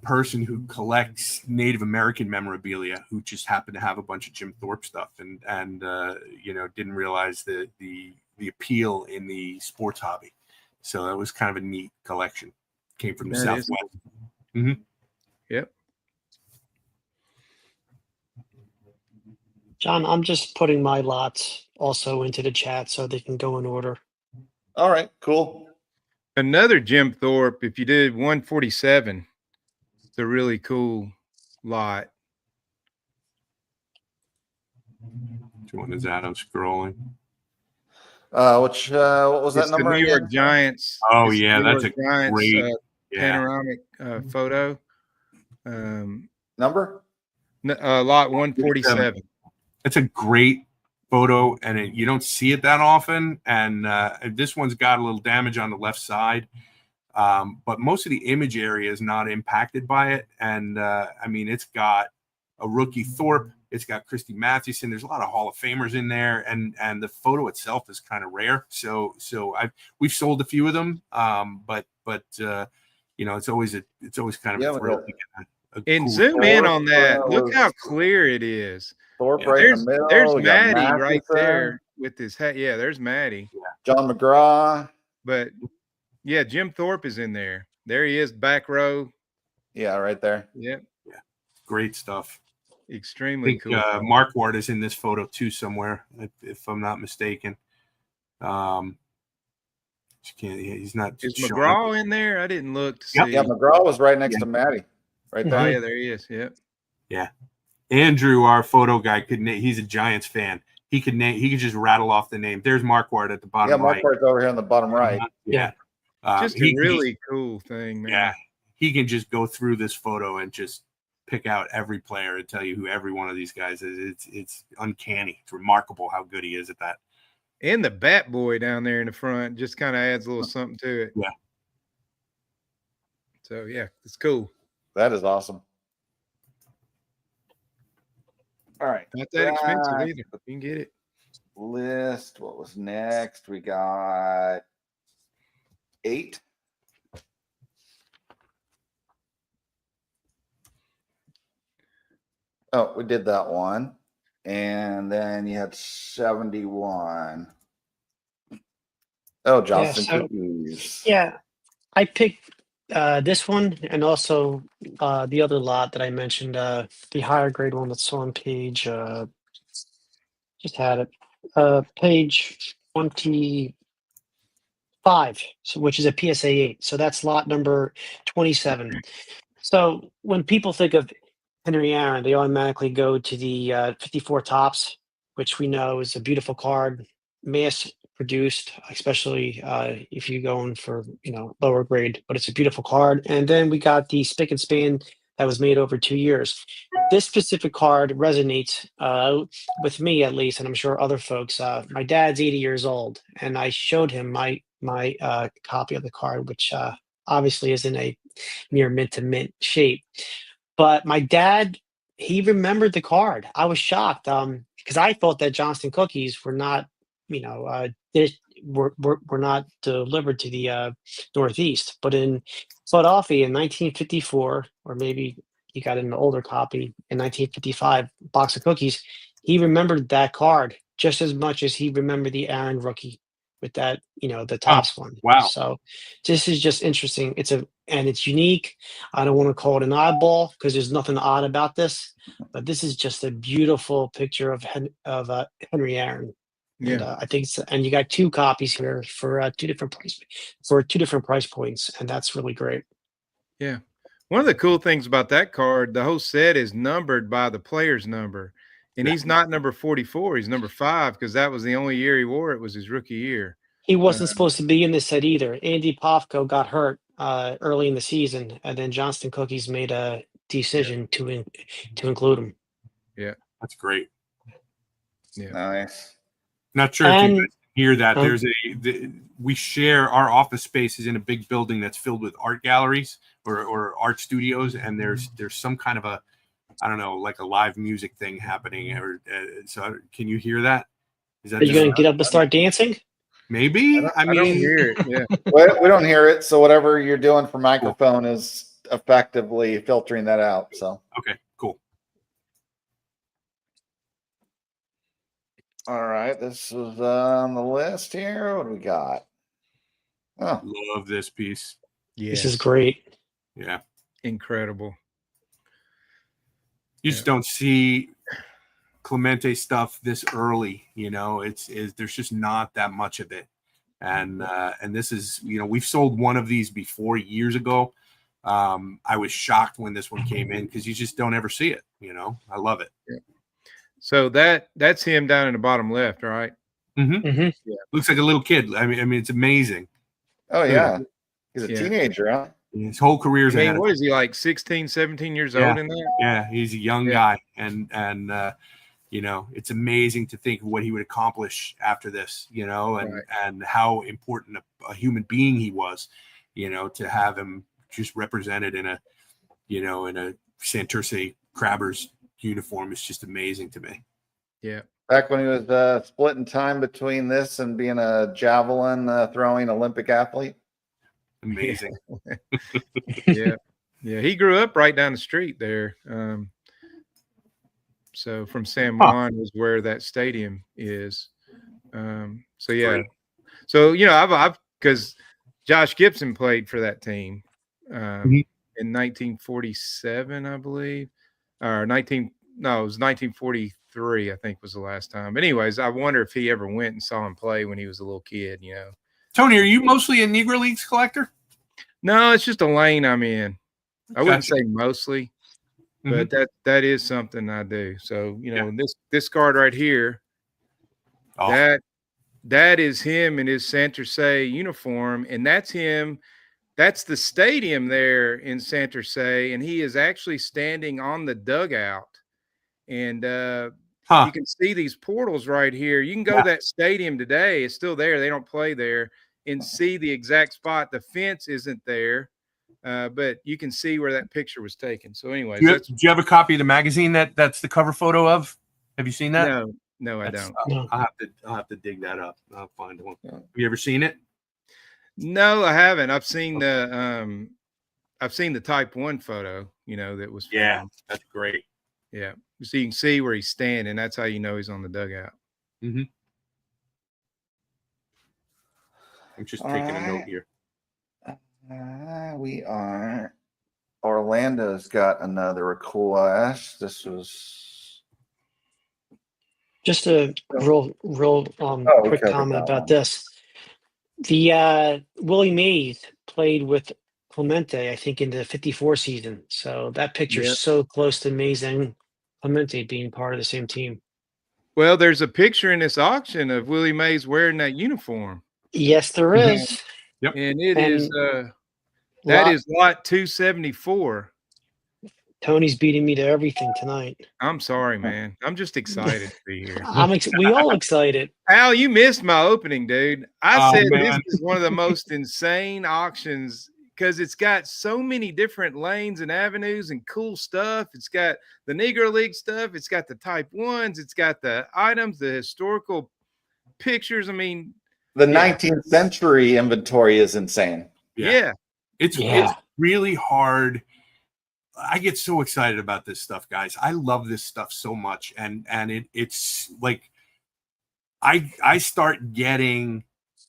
person who collects Native American memorabilia, who just happened to have a bunch of Jim Thorpe stuff, and didn't realize the appeal in the sports hobby. So that was kind of a neat collection. Came from the Southwest. Mm-hmm. Yep. John, I'm just putting my lots also into the chat so they can go in order. All right, cool. Another Jim Thorpe, if you did 147, it's a really cool lot. Which one is that? I'm scrolling. What was that It's number? the New York again? Giants. Oh, It's the yeah, New that's York a Giants, great panoramic photo. Number? Lot 147. It's a great photo, and you don't see it that often. And this one's got a little damage on the left side, but most of the image area is not impacted by it. And it's got a rookie Thorpe. It's got Christy Mathewson. There's a lot of Hall of Famers in there, and the photo itself is kind of rare. So we've sold a few of them, but it's always kind of a thrill to get and cool zoom in on that. Look how clear it is. Thorpe right in the middle. There's We got Maddie right Mathewson, there with his hat. Yeah, there's Maddie. John McGraw. But yeah, Jim Thorpe is in there. There he is, back row. Yeah, right there. Yep. Yeah, great stuff. Extremely cool. Marquardt is in this photo too somewhere, if I'm not mistaken. He's not. Is McGraw in there? I didn't look to see. Yeah, McGraw was right next to Maddie. Right there. Oh, yeah, there he is. Yep. Yeah. Andrew, our photo guy, he's a Giants fan. He could just rattle off the name. There's Marquardt at the bottom right. Marquardt's over here on the bottom right. Yeah. Just a really cool thing, man. Yeah. He can just go through this photo and just pick out every player and tell you who every one of these guys is. It's uncanny. It's remarkable how good he is at that. And the Bat Boy down there in the front just kind of adds a little something to it. Yeah. So, yeah, it's cool. That is awesome. All right. Not that expensive either. You can get it. List. What was next? We got 8. Oh, we did that one. And then you had 71. Oh, Johnson cookies. Yeah, I picked this one and also the other lot that I mentioned, the higher grade one that's on page, just had it, page 25, which is a PSA 8. So that's lot number 27. So when people think of Henry Aaron, they automatically go to the 54 tops, which we know is a beautiful card, mass produced, especially if you're going for lower grade, but it's a beautiful card. And then we got the spick and span that was made over 2 years. This specific card resonates with me, at least, and I'm sure other folks. My dad's 80 years old, and I showed him my copy of the card, which obviously is in a near mint to mint shape. But my dad, he remembered the card. I was shocked, because I thought that Johnston cookies were not, were not delivered to the Northeast. But in Philadelphia in 1954, or maybe he got an older copy in 1955, box of cookies. He remembered that card just as much as he remembered the Aaron rookie with that, the tops one. wow. So this is just interesting. And it's unique. I don't want to call it an oddball because there's nothing odd about this, but this is just a beautiful picture of Henry Aaron. Yeah. And I think and you got 2 copies here for two different price points, and that's really great. Yeah. One of the cool things about that card, the whole set is numbered by the player's number. And he's not number 44. He's number 5 because that was the only year he wore it was his rookie year. He wasn't supposed to be in this set either. Andy Pofko got hurt early in the season, and then Johnston Cookies made a decision to include him. Yeah. That's great. Yeah. Nice. Not sure if you guys hear that. There's we share our office space is in a big building that's filled with art galleries or art studios, and there's some kind of a, I don't know, like a live music thing happening. So can you hear that? Are you going to get up and start dancing? Maybe. I mean, don't hear it. Yeah. We don't hear it. So whatever you're doing for microphone is effectively filtering that out. So okay, cool. all right, this is on the list here. What do we got? Oh, Love this piece. This is great. Yeah. Incredible. You just don't see Clemente stuff this early, there's just not that much of it. And this is, we've sold one of these before years ago. I was shocked when this one came in because you just don't ever see it, I love it. Yeah. So that's him down in the bottom left, right? Mm-hmm. Mm-hmm. Yeah. Looks like a little kid. I mean, it's amazing. Oh yeah. He's a teenager, huh? His whole career's ahead. What is he, like 16, 17 years old in there? Yeah, he's a young guy. And it's amazing to think of what he would accomplish after this, and how important a human being he was, to have him just represented in a Santurce Crabbers uniform is just amazing to me. Yeah. Back when he was splitting time between this and being a javelin throwing Olympic athlete. Amazing. Yeah. Yeah. He grew up right down the street there. So from San Juan is where that stadium is. So yeah. Great. So I've because Josh Gibson played for that team in 1947, I believe, or it was 1943, I think was the last time. But anyways, I wonder if he ever went and saw him play when he was a little kid, Tony, are you mostly a Negro Leagues collector? No, it's just a lane I'm in. I wouldn't say mostly, but that is something I do. So, this card right here, that is him in his Santurce uniform, and that's him. That's the stadium there in Santurce, and he is actually standing on the dugout. And you can see these portals right here. You can go to that stadium today. It's still there. They don't play there. And see the exact spot. The fence isn't there, but you can see where that picture was taken. So anyways, do you have a copy of the magazine that's the cover photo of? Have you seen that? No, I don't. I'll have to dig that up. I'll find one. Have you ever seen it? No, I haven't. I've seen the type 1 photo, that was filmed. Yeah, that's great. Yeah. So you can see where he's standing. That's how you know he's on the dugout. Mm-hmm. I'm just taking a note here. We are. Orlando's got another request. This was just a real quick comment about this. The Willie Mays played with Clemente, I think, in the 54 season. So that picture is so close to Mays and Clemente being part of the same team. Well, there's a picture in this auction of Willie Mays wearing that uniform. Yes, there is. Yep. And is that is lot 274. Tony's beating me to everything tonight. I'm sorry, man. I'm just excited to be here. We all excited. Al, you missed my opening, dude. I said this is one of the most insane auctions because it's got so many different lanes and avenues and cool stuff. It's got the Negro League stuff. It's got the Type 1s. It's got the items, the historical pictures. I mean, the 19th century inventory is insane. Yeah. It's really hard. I get so excited about this stuff, guys. I love this stuff so much. And it's like, I start getting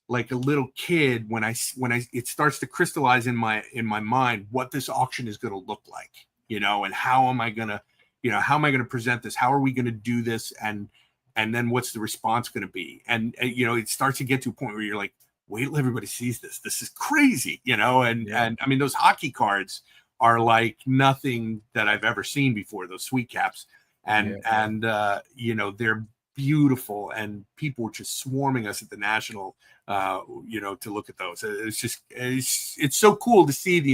like a little kid when it starts to crystallize in my mind what this auction is going to look like, and how am I going to present this? How are we going to do this? And then what's the response going to be? And it starts to get to a point where you're like, wait till everybody sees this. This is crazy, and I mean, those hockey cards are like nothing that I've ever seen before, those sweet caps. And they're beautiful, and people were just swarming us at the National, to look at those. It's just, it's so cool to see the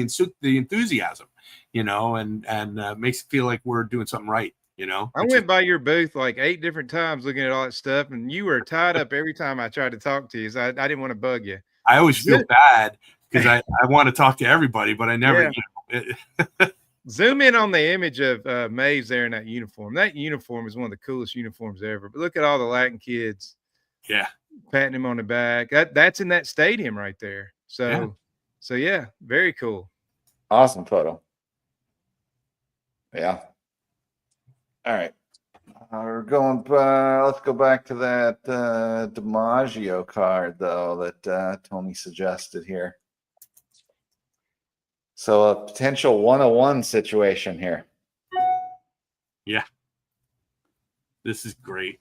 enthusiasm, and makes it feel like we're doing something right. I went by your booth like 8 different times looking at all that stuff, and you were tied up every time I tried to talk to you. So I didn't want to bug you. I always feel bad because I want to talk to everybody, but I never. Zoom in on the image of Maves there in that uniform. That uniform is one of the coolest uniforms ever. But look at all the Latin kids. Yeah. Patting him on the back. That's in that stadium right there. So very cool. Awesome photo. Yeah. All right. We're going, let's go back to that DiMaggio card, though, that Tony suggested here. So a potential 101 situation here. Yeah. This is great.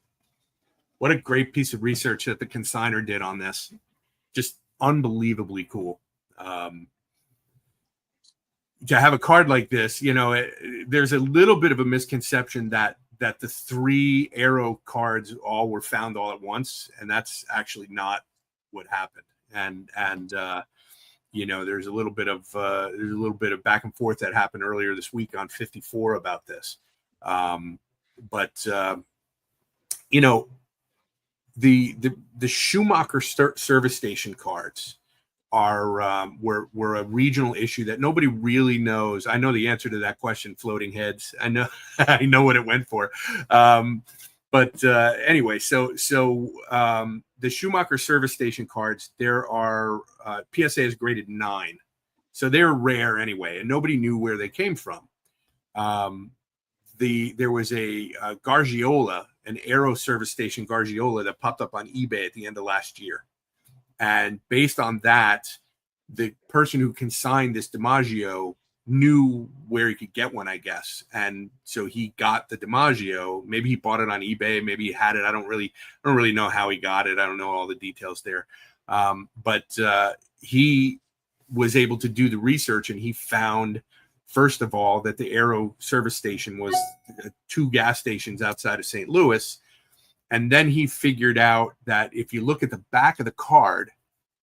What a great piece of research that the consignor did on this. Just unbelievably cool. To have a card like this, there's a little bit of a misconception that the 3 arrow cards all were found all at once, and that's actually not what happened. And there's a little bit of back and forth that happened earlier this week on 54 about this. The Schumacher service station cards are were a regional issue that nobody really knows. I know the answer to that question, floating heads. I know I know what it went for. Anyway, so the Schumacher service station cards, there are PSA is graded 9, so they're rare anyway, and nobody knew where they came from. There was a Gargiola, an Aero service station Gargiola that popped up on eBay at the end of last year. And based on that, the person who consigned this DiMaggio knew where he could get one, I guess. And so he got the DiMaggio. Maybe he bought it on eBay. Maybe he had it. I don't really know how he got it. I don't know all the details there. But he was able to do the research, and he found, first of all, that the Aero service station was 2 gas stations outside of St. Louis. And then he figured out that if you look at the back of the card,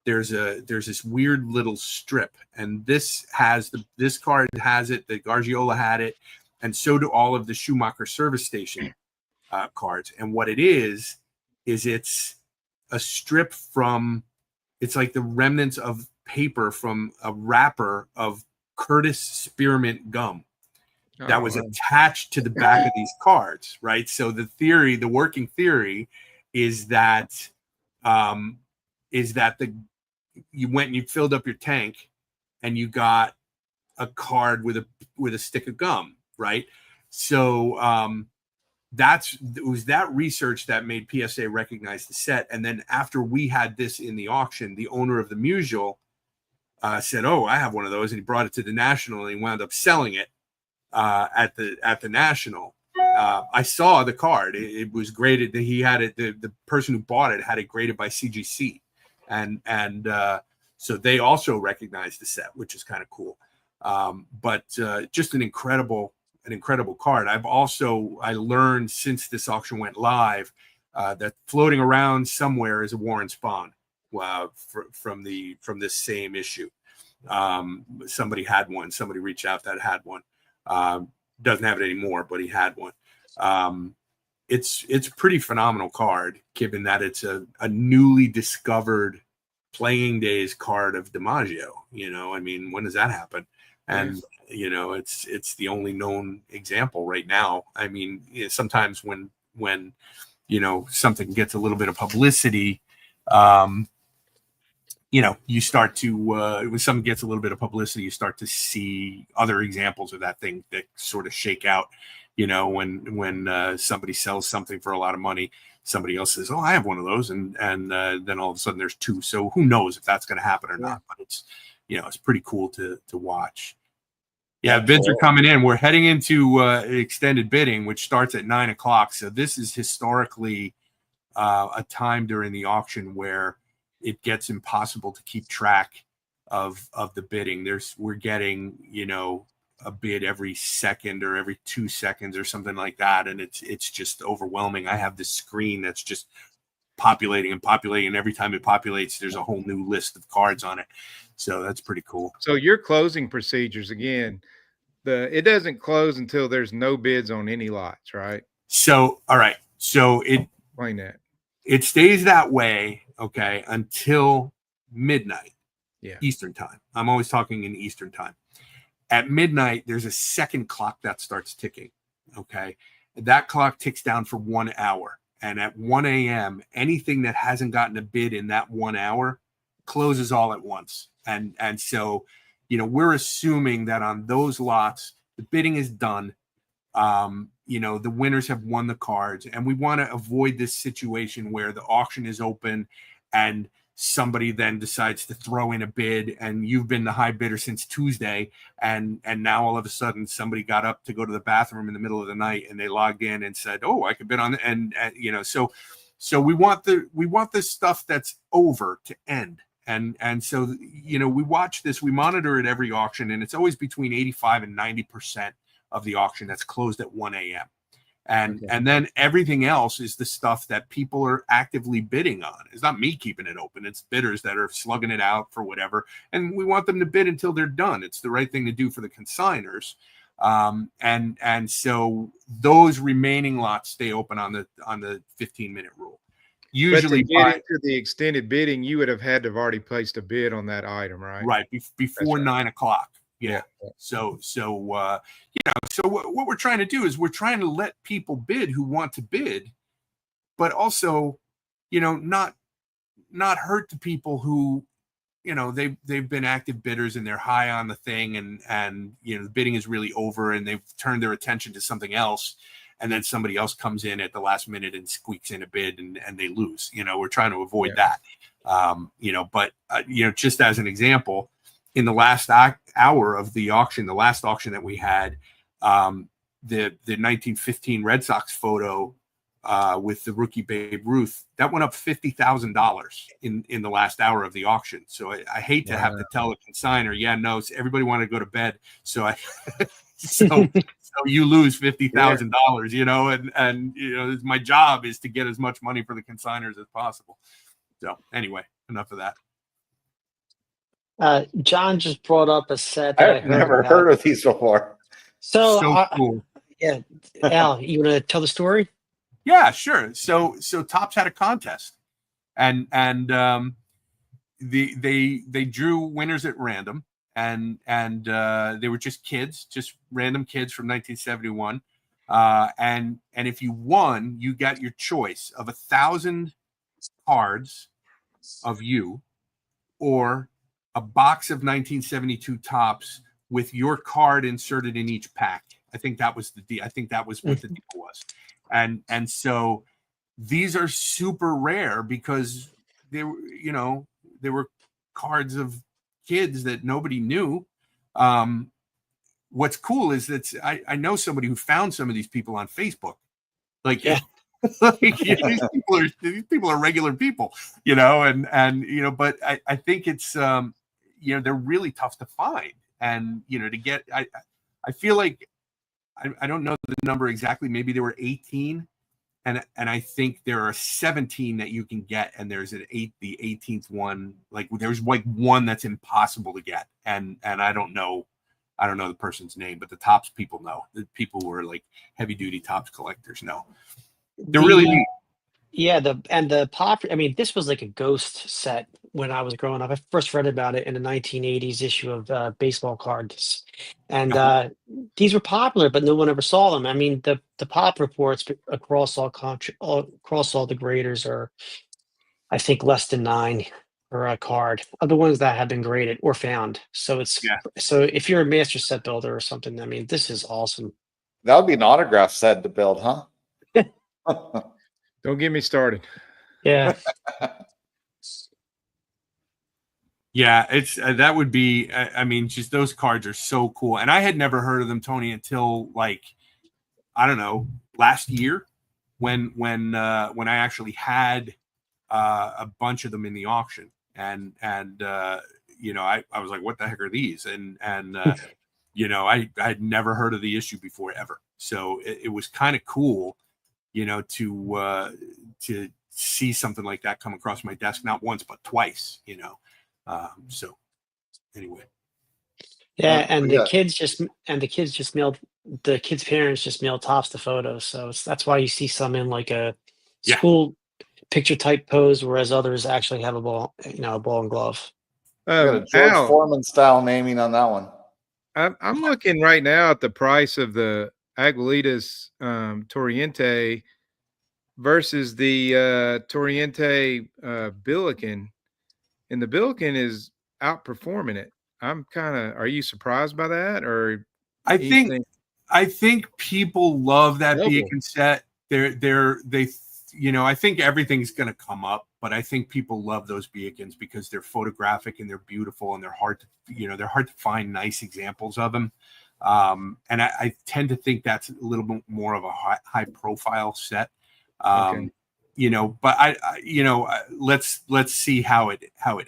there's this weird little strip, and this card has it. The Gargiola had it, and so do all of the Schumacher service station cards. And what it is it's a strip from, it's like the remnants of paper from a wrapper of Curtis spearmint gum that was attached to the back of these cards, right? So the working theory is that you went and you filled up your tank and you got a card with a stick of gum, right? So it was that research that made PSA recognize the set. And then after we had this in the auction, the owner of the Musial said, "Oh, I have one of those," and he brought it to the National, and he wound up selling it at the National. I saw the card; it was graded. He had it. The person who bought it had it graded by CGC, and so they also recognized the set, which is kind of cool. But just an incredible card. I learned since this auction went live that floating around somewhere is a Warren Spahn from this same issue. Somebody had one. Somebody reached out that had one. Doesn't have it anymore, but he had one. It's a pretty phenomenal card, given that it's a newly discovered playing days card of DiMaggio. I mean, when does that happen? And it's the only known example right now. I mean, sometimes when something gets a little bit of publicity, you start to when something gets a little bit of publicity, you start to see other examples of that thing that sort of shake out. When somebody sells something for a lot of money, somebody else says, "Oh, I have one of those," and then all of a sudden there's two. So who knows if that's going to happen or not? But it's pretty cool to watch. Yeah, bids are coming in. We're heading into extended bidding, which starts at 9:00. So this is historically a time during the auction where it gets impossible to keep track of the bidding. We're getting a bid every second or every 2 seconds or something like that, and it's just overwhelming. I have this screen that's just populating and populating, and every time it populates, there's a whole new list of cards on it. So that's pretty cool. So your closing procedures again. It doesn't close until there's no bids on any lots, right? So, all right. So explain that. It stays that way, okay, until midnight, Eastern time. I'm always talking in Eastern time. At midnight, there's a second clock that starts ticking, okay? That clock ticks down for 1 hour. And at 1 a.m., anything that hasn't gotten a bid in that 1 hour closes all at once. And so, we're assuming that on those lots, the bidding is done. The winners have won the cards, and we want to avoid this situation where the auction is open and somebody then decides to throw in a bid, and you've been the high bidder since Tuesday, and now all of a sudden somebody got up to go to the bathroom in the middle of the night and they logged in and said, "Oh, I could bid on it," and so we want the stuff that's over to end. And so, we watch this, we monitor it every auction, and it's always between 85 and 90% of the auction that's closed at 1 a.m. And then everything else is the stuff that people are actively bidding on. It's not me keeping it open. It's bidders that are slugging it out for whatever. And we want them to bid until they're done. It's the right thing to do for the consigners. And so those remaining lots stay open on the 15-minute rule. Usually, but to get into the extended bidding, you would have had to have already placed a bid on that item, right? Right, before 9 o'clock. Yeah. So what we're trying to do is we're trying to let people bid who want to bid, but also, not hurt the people who, they've been active bidders and they're high on the thing, and the bidding is really over and they've turned their attention to something else. And then somebody else comes in at the last minute and squeaks in a bid and they lose. We're trying to avoid that. But just as an example, in the last hour of the auction, the last auction that we had, the 1915 Red Sox photo with the rookie Babe Ruth, that went up $50,000 in the last hour of the auction. So I hate to have to tell a consigner, everybody wanted to go to bed. So so you lose $50,000, and my job is to get as much money for the consigners as possible. So anyway, enough of that. John just brought up a set. I've never heard of these before. So cool. Yeah, Al, you want to tell the story? Yeah, sure. So Topps had a contest, and they drew winners at random. And they were just random kids from 1971. And if you won, you got your choice of 1,000 cards of you, or a box of 1972 Topps with your card inserted in each pack. I think that was what the deal was. And so these are super rare because they were cards of kids that nobody knew. What's cool is that I know somebody who found some of these people on Facebook. These people are regular people, but I think it's they're really tough to find, and to get I feel like I don't know the number exactly, maybe there were 18. And I think there are 17 that you can get, and there's the 18th one. There's one that's impossible to get, and I don't know the person's name, but the Topps people know. The people who are heavy duty Topps collectors know. They're really neat. Yeah, the pop. I mean, this was like a ghost set when I was growing up. I first read about it in the 1980s issue of baseball cards, and these were popular, but no one ever saw them. I mean, the pop reports across across all the graders are, I think, less than 9 for a card of the ones that have been graded or found. So Yeah. so if you're a master set builder or something, I mean, this is awesome. That would be an autograph set to build, huh? Don't get me started. Yeah. Yeah, it's that would be. I mean, just those cards are so cool, and I had never heard of them, Tony, until like I don't know last year when I actually had a bunch of them in the auction, and you know I was like, what the heck are these? And you know I had never heard of the issue before ever, so it was kind of cool, you know, to see something like that come across my desk, not once but twice, you know. So anyway, Yeah, and yeah. the kids' parents just mailed tops the photos. So that's why you see some in like a Yeah. school picture type pose, whereas others actually have a ball, a ball and glove. You got a George Al, Foreman style naming on that one. I'm looking right now at the price of the Aguilitas Torriente versus the Torriente Billiken, and the Billiken is outperforming it. I'm kind of. Are you surprised by that, or I anything? think people love that Double. beacon set. They you know, I think everything's going to come up, but I think people love those beacons because they're photographic and they're beautiful and they're hard to, you know, they're hard to find nice examples of them. And I tend to think that's a little bit more of a high profile set. Okay. You know, but I you know, let's see how it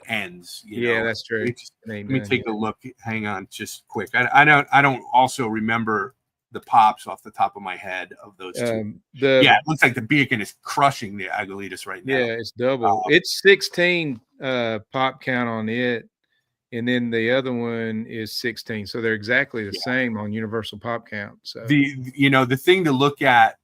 ends. You know, That's true. Let me take a look. Hang on, just quick. I don't also remember the pops off the top of my head of those two. Yeah, it looks like the beacon is crushing the Aguilitas right now. Yeah, it's double. It's 16 pop count on it, and then the other one is 16. So they're exactly the same on universal pop count. So you know, the thing to look at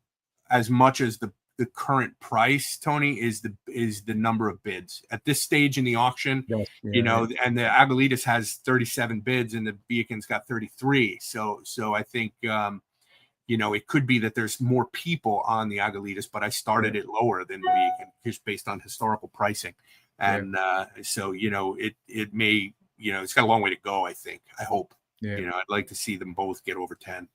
as much as the current price, Tony, is the number of bids at this stage in the auction. You know, and the Aguilitas has 37 bids and the Beacon's got 33. So I think you know, it could be that there's more people on the Aguilitas, but I started it lower than the Beacon just based on historical pricing. And so, you know, it may, you know, it's got a long way to go, I think. I hope. You know, I'd like to see them both get over 10.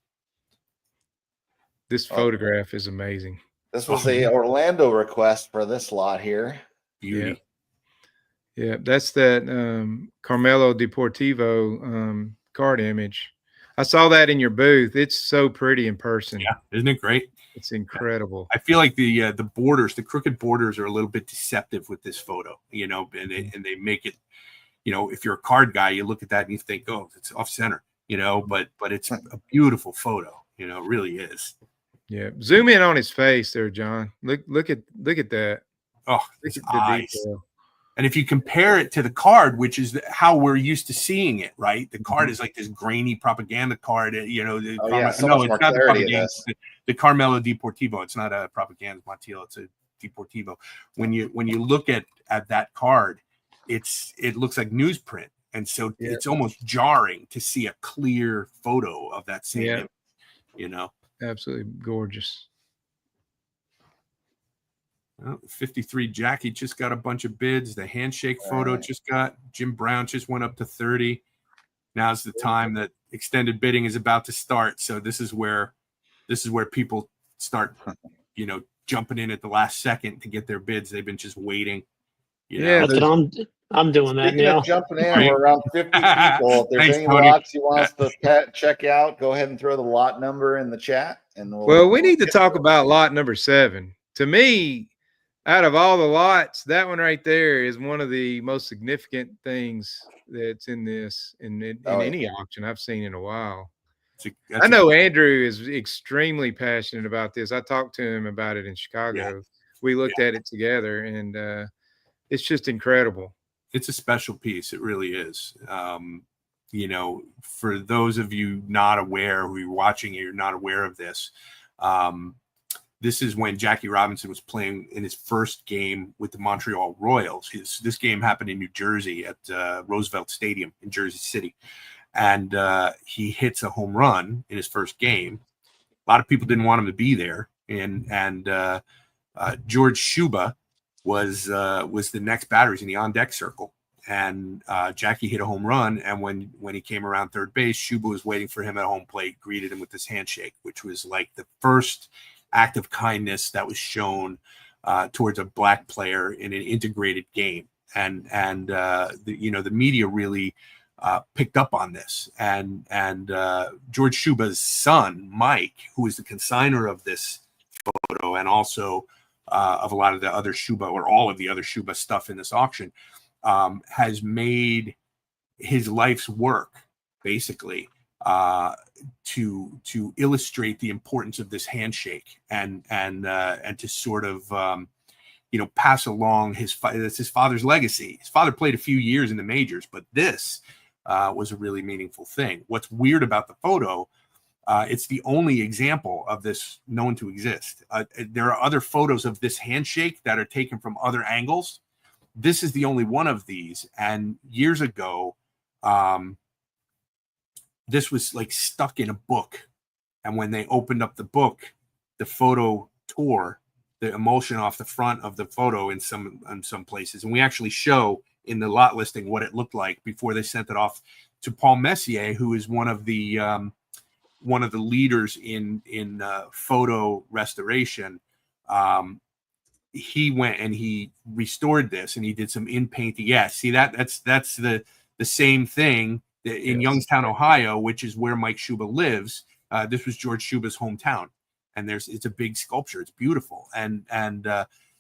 This photograph is amazing. This was a Orlando request for this lot here. Beauty. Yeah, that's that Carmelo Deportivo card image. I saw that in your booth. It's so pretty in person. Yeah, isn't it great? It's incredible. I feel like the borders, the crooked borders, are a little bit deceptive with this photo. You know, and they make it. You know, if you're a card guy, you look at that and you think, oh, it's off center. You know, but it's a beautiful photo. You know, it really is. Yeah, zoom in on his face there, John. Look at that. Oh, his eyes. Detail. And if you compare it to the card, which is how we're used to seeing it, right? The card is like this grainy propaganda card. You know, it's not the propaganda. The Carmelo Deportivo. It's not a propaganda Montiel. It's a Deportivo. When you look at that card, it looks like newsprint, and so it's almost jarring to see a clear photo of that same image, you know. Absolutely gorgeous. Well, 53 Jackie just got a bunch of bids. The handshake photo just got. Jim Brown just went up to 30. Now's the time that extended bidding is about to start. So this is where people start, you know, jumping in at the last second to get their bids. They've been just waiting. You know? That's what I'm doing that now. Jumping in, we're around 50 people. If there's any lots you want us to check out, go ahead and throw the lot number in the chat. And we need to talk about lot number 7. To me, out of all the lots, that one right there is one of the most significant things that's in this in any auction I've seen in a while. I know Andrew is extremely passionate about this. I talked to him about it in Chicago. Yeah. We looked at it together, and it's just incredible. It's a special piece. It really is. You know, for those of you not aware, who are watching, you're not aware of this. This is when Jackie Robinson was playing in his first game with the Montreal Royals. This game happened in New Jersey at Roosevelt Stadium in Jersey City. And he hits a home run in his first game. A lot of people didn't want him to be there. And George Shuba was the next batter. He's in the on-deck circle. And Jackie hit a home run. And when he came around third base, Shuba was waiting for him at home plate, greeted him with this handshake, which was like the first act of kindness that was shown towards a black player in an integrated game. And the media really picked up on this. And George Shuba's son, Mike, who is the consigner of this photo and also of a lot of the other Shuba or all of the other Shuba stuff in this auction, has made his life's work basically to illustrate the importance of this handshake and to sort of pass along his father's legacy. His father played a few years in the majors, but this was a really meaningful thing. What's weird about the photo, it's the only example of this known to exist. There are other photos of this handshake that are taken from other angles. This is the only one of these. And years ago, this was like stuck in a book. And when they opened up the book, the photo tore the emulsion off the front of the photo in some places. And we actually show in the lot listing what it looked like before they sent it off to Paul Messier, who is one of the leaders in photo restoration. He went and he restored this, and he did some in painting. Yeah, see that's the same thing in Youngstown, Ohio, which is where Mike Shuba lives. This was George Shuba's hometown, and it's a big sculpture. It's beautiful, and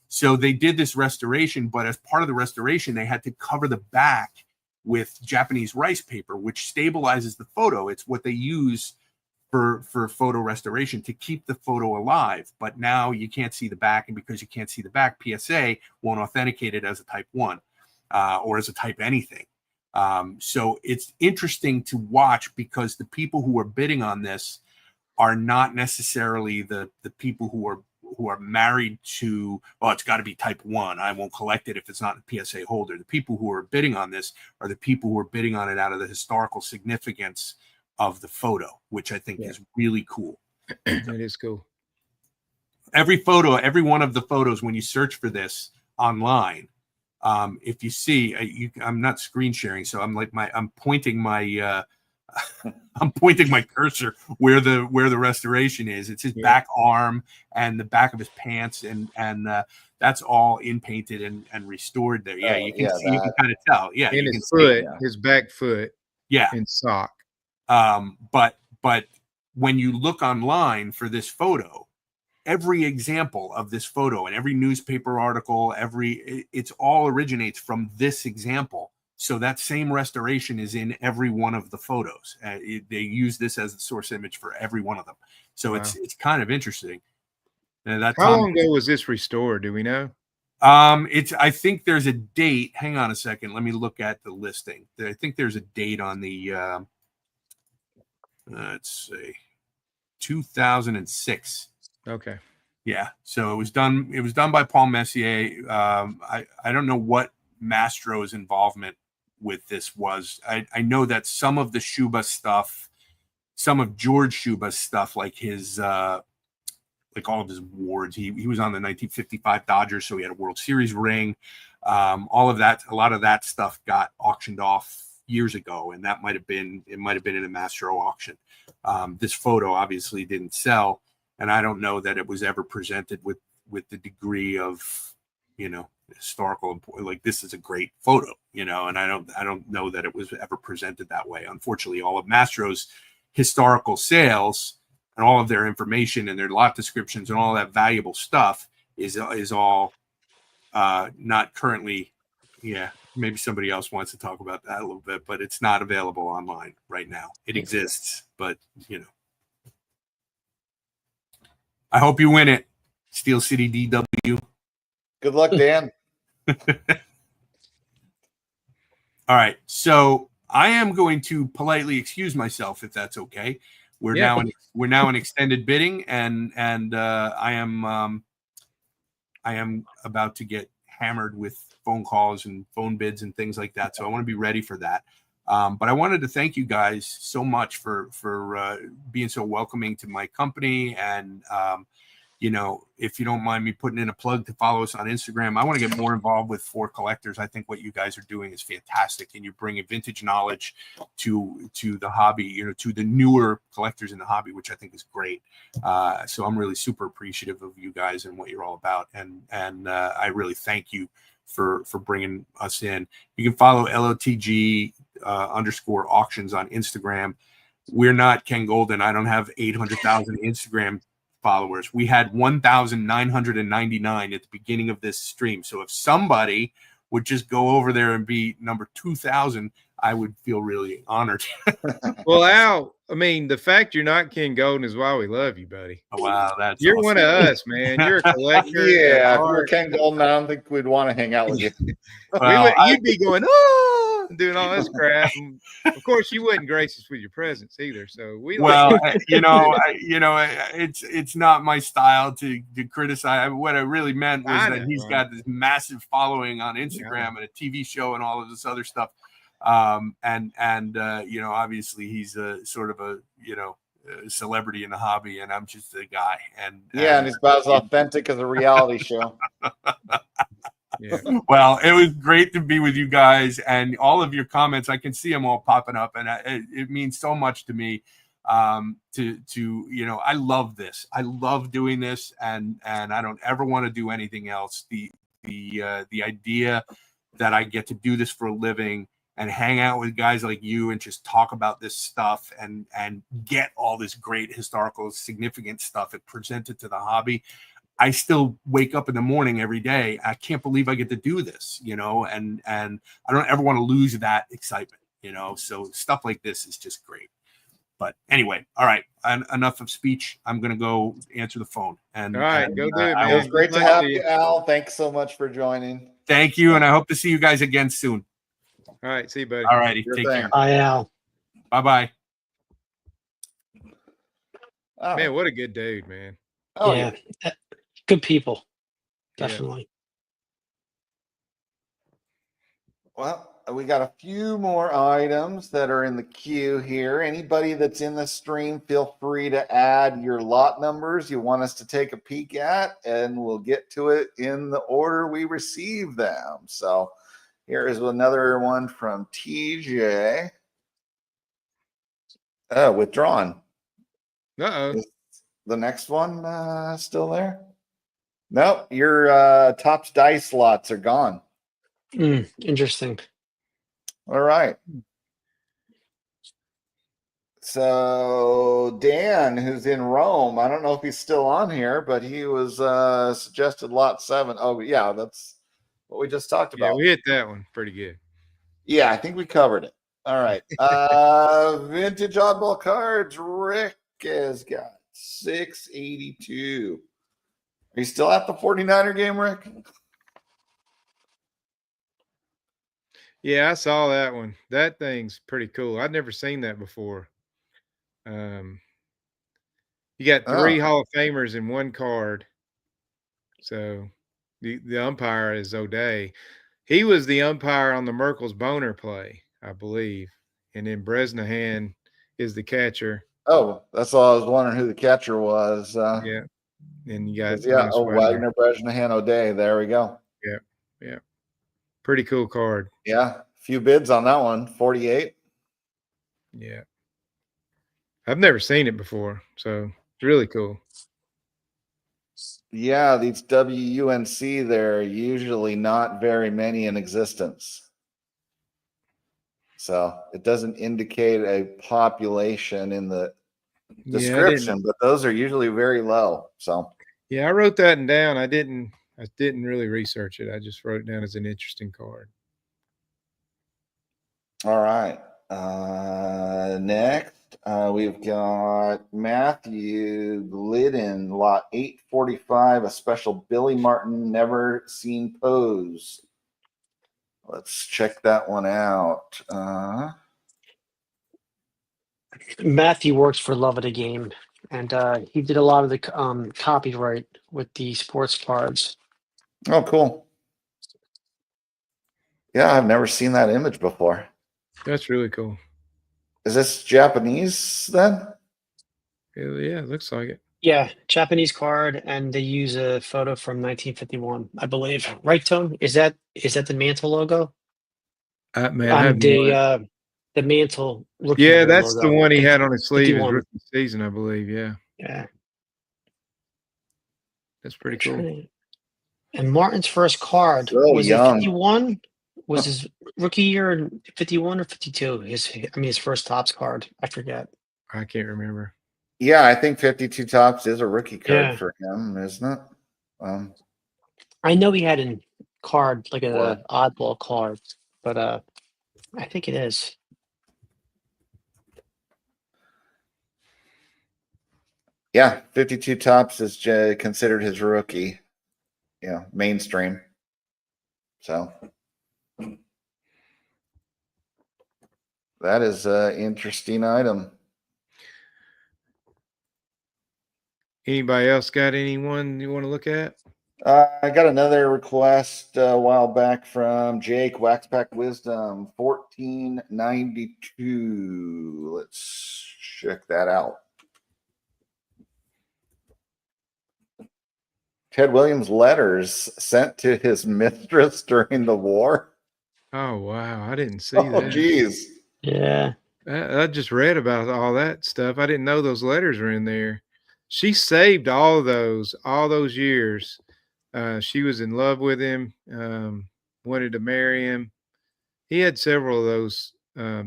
so they did this restoration. But as part of the restoration, they had to cover the back with Japanese rice paper, which stabilizes the photo. It's what they use for photo restoration to keep the photo alive. But now you can't see the back, and because you can't see the back, PSA won't authenticate it as a type 1 or as a type anything. So it's interesting to watch because the people who are bidding on this are not necessarily the people who are married to, oh, it's got to be type 1. I won't collect it if it's not a PSA holder. The people who are bidding on this are the people who are bidding on it out of the historical significance of the photo, which I think is really cool. It is cool. Every photo, every one of the photos, when you search for this online, if you see, I'm not screen sharing, so I'm pointing my cursor where the restoration is. It's his back arm and the back of his pants, and that's all in painted and restored there. Yeah, you can see, you can kind of tell. Yeah, in his foot, his back foot. Yeah, in sock. But when you look online for this photo, every example of this photo and every newspaper article, it's all originates from this example. So that same restoration is in every one of the photos. They use this as the source image for every one of them. So wow. It's kind of interesting. How long ago was this restored? Do we know? I think there's a date. Hang on a second. Let me look at the listing. I think there's a date on the let's see, 2006. Okay. Yeah. So it was done by Paul Messier. I don't know what Mastro's involvement with this was. I know that some of the Shuba stuff, some of George Shuba's stuff, like his like all of his awards, he was on the 1955 Dodgers, so he had a World Series ring. All of that, a lot of that stuff got auctioned off years ago, and that might have been in a Mastro auction. This photo obviously didn't sell, and I don't know that it was ever presented with the degree of, historical, like this is a great photo, and I don't know that it was ever presented that way. Unfortunately, all of Mastro's historical sales and all of their information and their lot descriptions and all that valuable stuff is all not currently. Yeah, maybe somebody else wants to talk about that a little bit, but it's not available online right now. It exists, but I hope you win it, Steel City DW. Good luck, Dan. All right, so I am going to politely excuse myself, if that's okay, we're now in extended bidding, and I am about to get hammered with phone calls and phone bids and things like that. So I want to be ready for that. But I wanted to thank you guys so much for being so welcoming to my company. And, if you don't mind me putting in a plug to follow us on Instagram, I want to get more involved with For Collectors. I think what you guys are doing is fantastic. And you're bringing vintage knowledge to the hobby, to the newer collectors in the hobby, which I think is great. So I'm really super appreciative of you guys and what you're all about. And I really thank you for bringing us in. You can follow LOTG _ auctions on Instagram. We're not Ken Golden. I don't have 800,000 Instagram followers. We had 1,999 at the beginning of this stream. So if somebody would just go over there and be number 2,000, I would feel really honored. Well, Al, I mean, the fact you're not Ken Golden is why we love you, buddy. Oh, wow, that's you're awesome. one of us, man. You're a collector. Yeah, if we were Ken Golden, I don't think we'd want to hang out with you. Well, you'd be going, oh, doing all this crap. And of course, you wouldn't grace us with your presence either. So it's not my style to criticize. What I really meant was that he's got this massive following on Instagram and a TV show and all of this other stuff. Obviously he's a sort of a celebrity in the hobby, and I'm just a guy. And he's about as authentic as a reality show. Yeah. Well, it was great to be with you guys, and all of your comments, I can see them all popping up, and it means so much to me. I love this. I love doing this, and I don't ever want to do anything else. The idea that I get to do this for a living and hang out with guys like you and just talk about this stuff and get all this great historical significant stuff it presented to the hobby. I still wake up in the morning every day. I can't believe I get to do this, and I don't ever want to lose that excitement, so stuff like this is just great. But anyway, all right, enough of speech. I'm going to go answer the phone. And all right, go do it, man. It was great to have you, Al. Thanks so much for joining. Thank you, and I hope to see you guys again soon. All right, see you, buddy. All righty, take care. Bye, Al. Bye-bye. Oh. Man, what a good dude, man. Oh, yeah. Good people. Definitely. Yeah. Well, we got a few more items that are in the queue here. Anybody that's in the stream, feel free to add your lot numbers you want us to take a peek at, and we'll get to it in the order we receive them. So here is another one from TJ. Oh, withdrawn. Uh-oh. Is the next one still there? Nope, your Topps dice lots are gone. Interesting. All right. So Dan, who's in Rome, I don't know if he's still on here, but he was suggested lot 7. Oh, yeah, that's what we just talked about. Yeah, we hit that one pretty good. Yeah, I think we covered it. All right. Vintage oddball cards. Rick has got 682. Are you still at the 49er game, Rick? Yeah, I saw that one. That thing's pretty cool. I'd never seen that before. You got 3 Hall of Famers in one card. So the umpire is O'Day. He was the umpire on the Merkles Boner play, I believe. And then Bresnahan is the catcher. Oh, that's all I was wondering who the catcher was. Yeah. And you got Wagner, Bresnahan, O'Day. There we go. Yeah. Yeah. Pretty cool card. Yeah. Few bids on that one. 48. Yeah. I've never seen it before, so it's really cool. Yeah, these WUNC, there are usually not very many in existence. So it doesn't indicate a population in the description, but those are usually very low. So yeah, I wrote that down. I didn't really research it. I just wrote it down as an interesting card. All right. Next, we've got Matthew Glidden, lot 845, a special Billy Martin never seen pose. Let's check that one out. Matthew works for Love of the Game, and he did a lot of the copyright with the sports cards. Oh, cool. Yeah, I've never seen that image before. That's really cool. Is this Japanese then? Yeah, it looks like it. Yeah, Japanese card, and they use a photo from 1951, I believe. Right, Tone? Is that the Mantle logo? Man, I have no idea. The Mantle rookie Yeah, year that's logo. the one he had on his sleeve his 51. rookie season, I believe. Yeah, Yeah. that's pretty cool. And Martin's first card So was young. it 51? Was his rookie year in 51 or 52? His first Topps card. I forget. I can't remember. Yeah, I think 52 Topps is a rookie card Yeah. for him, isn't it? I know he had a card like Or- an oddball card, but I think it is. Yeah, 52 Topps is considered his rookie. Yeah, mainstream. So that is an interesting item. Anybody else got anyone you want to look at? I got another request a while back from Jake, Waxpack Wisdom, 1492. Let's check that out. Ted Williams letters sent to his mistress during the war. Oh wow, I didn't see Oh, that. geez. Yeah. I just read about all that stuff. I didn't know those letters were in there. She saved all those years. She was in love with him, wanted to marry him. He had several of those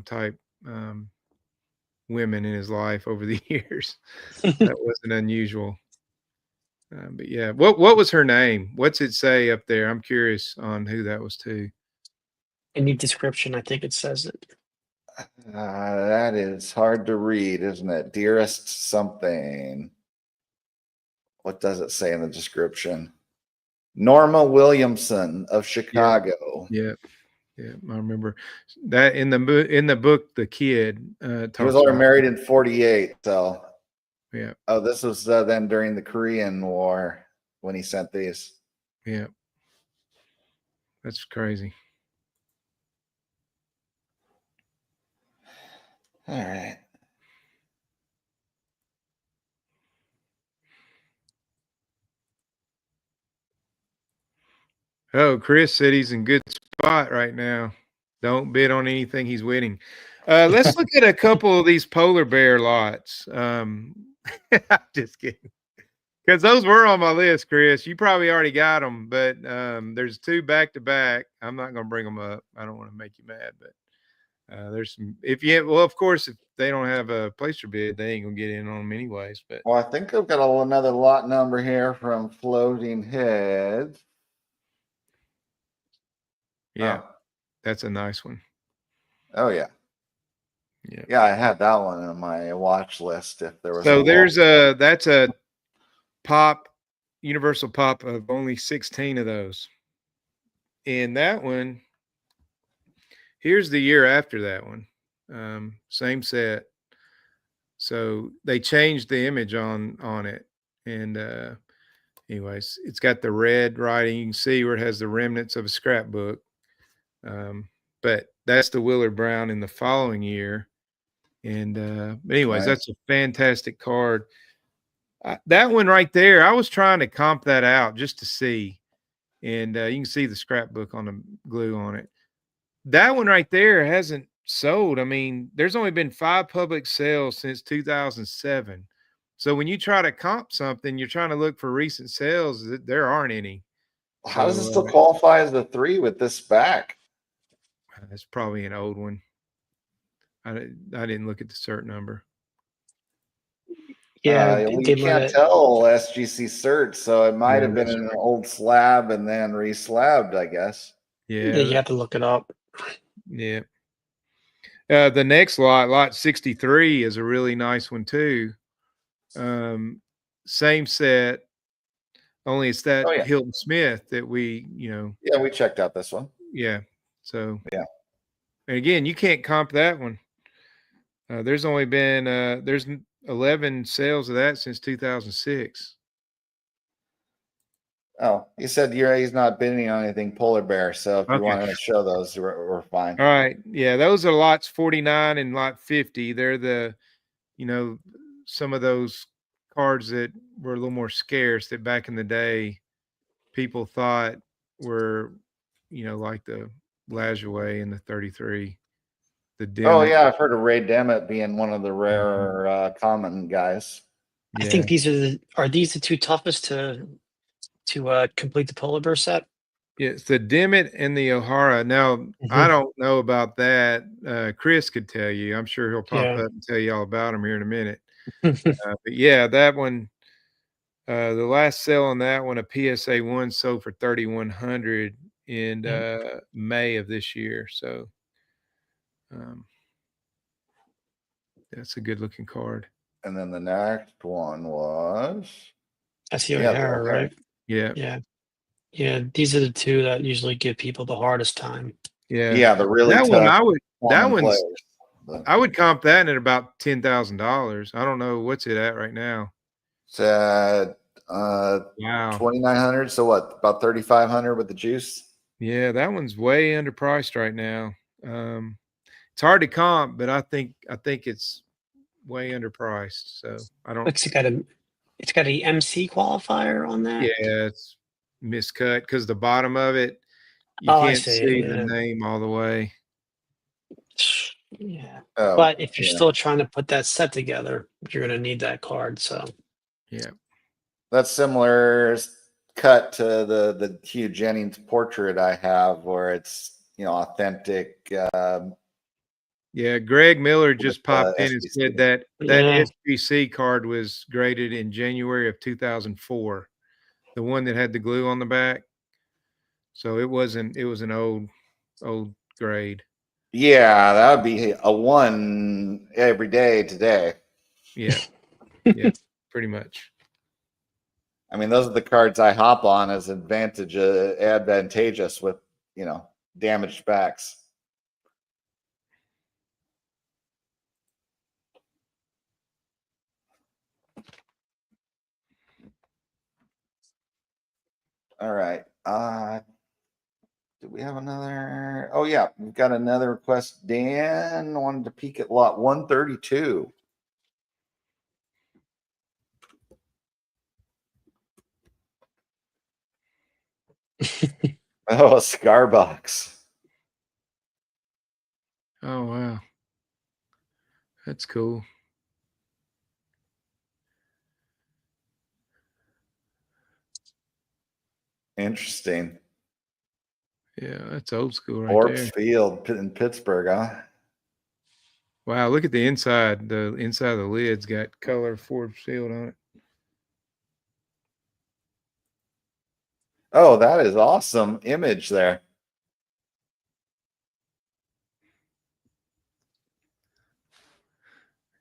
type women in his life over the years. That wasn't unusual. But yeah, what was her name? What's it say up there? I'm curious on who that was to. Any description, I think it says it. That is hard to read, isn't it? Dearest something. What does it say in the description? Norma Williamson of Chicago. Yeah, I remember that in the book. The kid He was talks only about married in 48, so yeah. Oh, this was then during the Korean War when he sent these. Yeah, that's crazy. All right. Oh, Chris said he's in good spot right now. Don't bid on anything he's winning. Let's look at a couple of these polar bear lots. Just kidding. Because those were on my list, Chris. You probably already got them, but there's two back to back. I'm not going to bring them up. I don't want to make you mad, but there's some. Of course, if they don't have a placer bid, they ain't gonna get in on them anyways. But Well, I think I've got another lot number here from Floating Heads. yeah, that's a nice one. Oh yeah. Yeah, I had that one on my watch list. If there was so that's a pop, universal pop of only 16 of those, and that one. Here's the year after that one. Same set. So they changed the image on it, and anyways, it's got the red writing. You can see where it has the remnants of a scrapbook. But that's the Willard Brown in the following year. And anyways, that's a fantastic card. That one right there, I was trying to comp that out just to see. And you can see the scrapbook on the glue on it. That one right there hasn't sold. I mean, there's only been 5 public sales since 2007. So when you try to comp something, you're trying to look for recent sales. There aren't any. How does it still qualify as the 3 with this back? That's probably an old one. I didn't look at the cert number. Yeah, we can't tell SGC cert, so it might have been an old slab and then re-slabbed, I guess. Yeah, you have to look it up. Yeah. The next lot 63, is a really nice one too. Same set, only it's that Hilton Smith that we, Yeah, we checked out this one. Yeah. So yeah. And again, you can't comp that one. There's only been there's 11 sales of that since 2006. Oh, you said he's not bidding on anything polar bear. So if you Okay. want to show those, we're fine. All right. Yeah, those are lots 49 and lot 50. They're the, some of those cards that were a little more scarce that back in the day people thought were, like the Lajoie and the 33, the Oh Dimmitt. yeah, I've heard of Ray Dimmitt being one of the rare common guys. I think these are these the two toughest to complete the polar bear set? Yeah, it's the Dimmitt and the O'Hara. Now, I don't know about that. Chris could tell you. I'm sure he'll pop up and tell you all about them here in a minute. But yeah, that one, the last sale on that one, a PSA 1 sold for $3,100 in May of this year. So that's a good looking card. And then the next one was that's the O'Hara, right? Yeah. Yeah, these are the two that usually give people the hardest time. Yeah, the really that tough one players. I would comp that at about $10,000. I don't know what's it at right now. It's at Wow, 2,900. So what? About 3,500 with the juice. Yeah, that one's way underpriced right now. It's hard to comp, but I think it's way underpriced. So I don't. It's got a MC qualifier on that. Yeah, it's miscut because the bottom of it you can't see the name all the way. Yeah, but if you're still trying to put that set together, you're going to need that card. So yeah, that's similar cut to the Hugh Jennings portrait I have, where it's authentic. Yeah, Greg Miller just popped in and said that SBC card was graded in January of 2004, the one that had the glue on the back. So it was an old grade. Yeah, that would be a 1 every day today. Yeah, yeah, pretty much. I mean, those are the cards I hop on as advantageous with damaged backs. All right. Do we have another? Oh yeah, we've got another request. Dan wanted to peek at lot 132. Oh, a scar box. Oh wow, that's cool. Interesting. Yeah, that's old school right Thorpe there. Field in Pittsburgh, huh? Wow, look at the inside. The inside of the lid's got color Ford Field on it. Oh, that is awesome image there.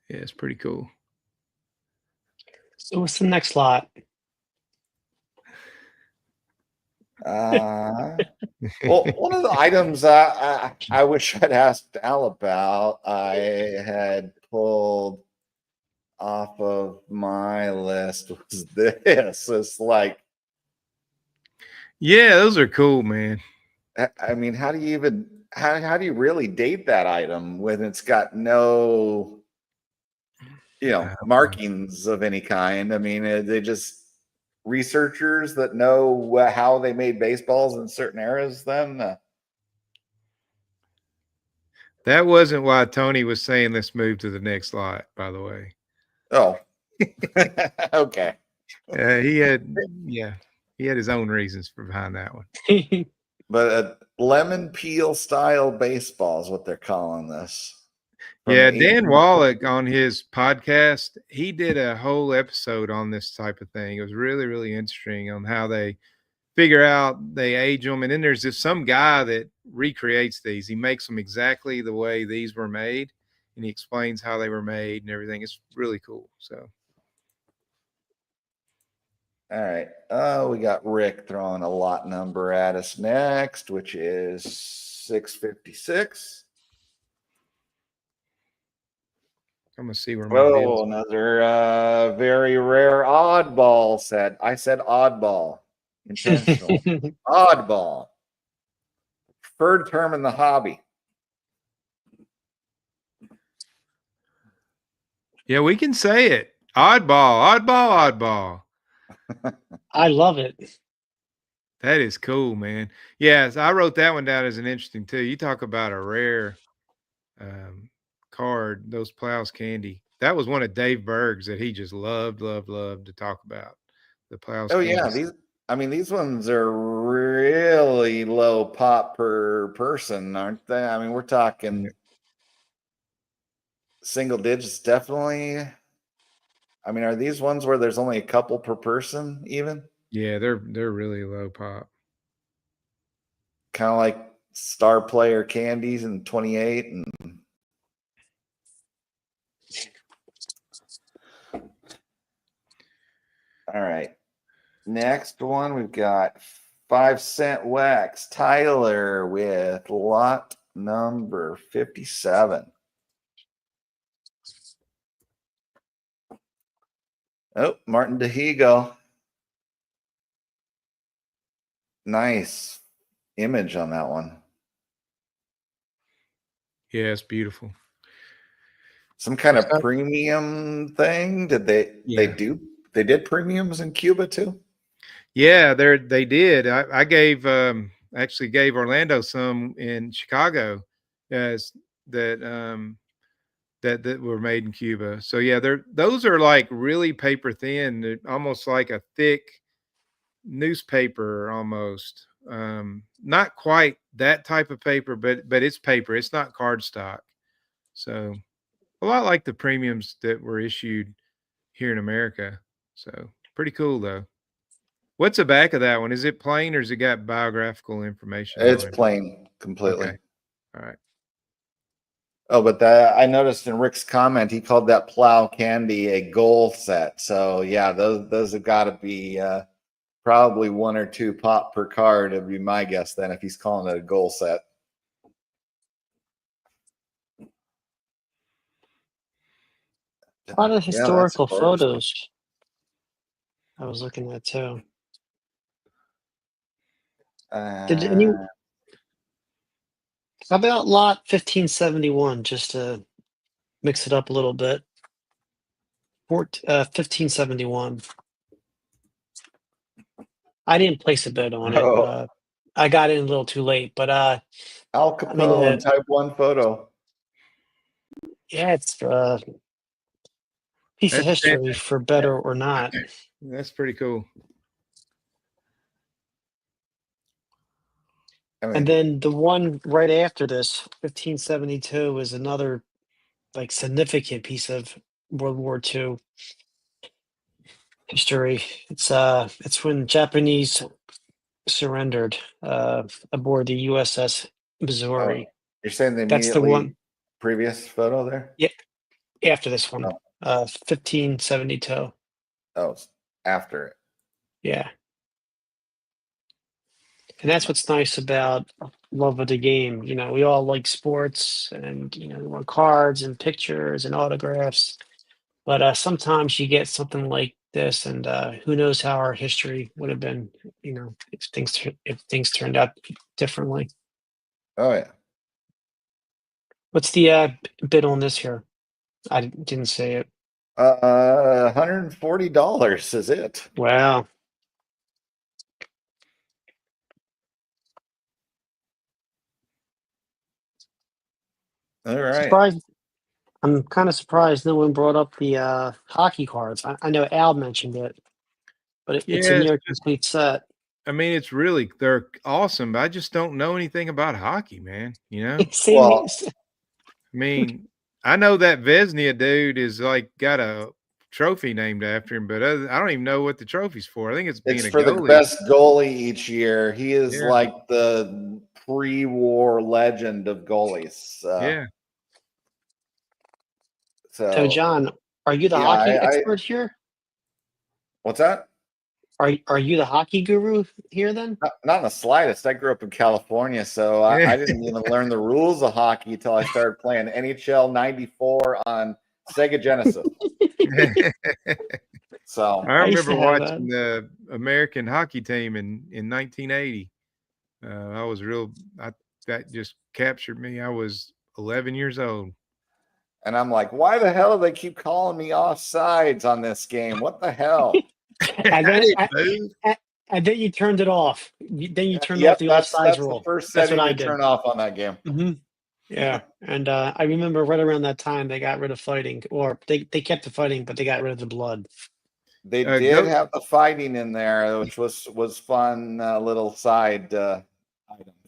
Yeah, it's pretty cool. So what's the next lot? Well, one of the items I wish I'd asked Al about, I had pulled off of my list was this. It's like, yeah, those are cool, man. I mean, how do you even how do you really date that item when it's got no markings of any kind? I mean, they just researchers that know how they made baseballs in certain eras then. That wasn't why Tony was saying let's move to the next lot, by the way. Oh, okay. He had his own reasons for behind that one. But a lemon peel style baseball is what they're calling this. Yeah, Dan Wallach on his podcast, he did a whole episode on this type of thing. It was really, really interesting on how they figure out, they age them. And then there's just some guy that recreates these. He makes them exactly the way these were made, and he explains how they were made and everything. It's really cool. So. All right. We got Rick throwing a lot number at us next, which is 656. I'm gonna see where my bills. Another very rare oddball set. I said oddball, intentional. Oddball. Preferred term in the hobby. Yeah, we can say it. Oddball, oddball, oddball. I love it. That is cool, man. Yes, I wrote that one down as an interesting too. You talk about a rare card, those Plows candy. That was one of Dave Berg's that he just loved to talk about. The Plows. Oh candies. yeah, these ones are really low pop per person, aren't they? I mean, we're talking single digits, definitely. I mean, are these ones where there's only a couple per person, even? Yeah, they're really low pop. Kind of like Star Player candies in 28 and. All right. Next one, we've got 5-cent wax. Tyler with lot number 57. Oh, Martin DeHigo. Nice image on that one. Yeah, it's beautiful. Some kind of premium thing? Did they they did premiums in Cuba too? Yeah, they did. I gave actually gave Orlando some in Chicago as that were made in Cuba. So yeah, those are like really paper thin. They're almost like a thick newspaper almost. Not quite that type of paper, but it's paper. It's not cardstock. So a lot like the premiums that were issued here in America. So pretty cool though. What's the back of that one? Is it plain or has it got biographical information? It's on it? plain completely. Okay. All right. Oh, but I noticed in Rick's comment, he called that Plow candy a goal set. So yeah, those have got to be probably 1 or 2 pop per card. Would be my guess then if he's calling it a goal set. A lot of historical photos I was looking at too. Did any? How about lot 1571, just to mix it up a little bit? 1571. I didn't place a bid on it. I got in a little too late, but Al Capone type 1 photo. Yeah, it's a piece of history for better or not. That's pretty cool. And then the one right after this, 1572, is another like significant piece of World War II history. It's when Japanese surrendered aboard the USS Missouri. You're saying the That's the one previous photo there? Yeah, after this one, 1572. Oh, after it. Yeah. And that's what's nice about love of the game. You know, we all like sports and, you know, we want cards and pictures and autographs. But sometimes you get something like this, and who knows how our history would have been, you know, if things turned out differently. Oh, yeah. What's the bid on this here? I didn't say it. $140 is it. Wow. All right. I'm kind of surprised no one brought up the hockey cards. I know Al mentioned it, but it's a near complete set. I mean, they're awesome, but I just don't know anything about hockey, man. You know? Well, I mean, I know that Vesnia dude is like got a trophy named after him, but I don't even know what the trophy's for. I think it's being for the best goalie each year. He is like the pre-war legend of goalies. Yeah. So, John, are you the hockey expert here? What's that? Are you the hockey guru here then? Not in the slightest. I grew up in California, so I didn't even learn the rules of hockey until I started playing NHL '94 on Sega Genesis. So I used to remember have watching the American hockey team in 1980. I was that just captured me. I was 11 years old. and I'm like, why the hell do they keep calling me offsides on this game? What the hell? And I then, didn't move. and then you turned it off. Then you turned Yep, off the that's offsides the rule. first That's setting what I to did. turn off on that game. Mm-hmm. Yeah, and I remember right around that time they got rid of fighting, or they kept the fighting, but they got rid of the blood. They did have the fighting in there, which was fun, little side item.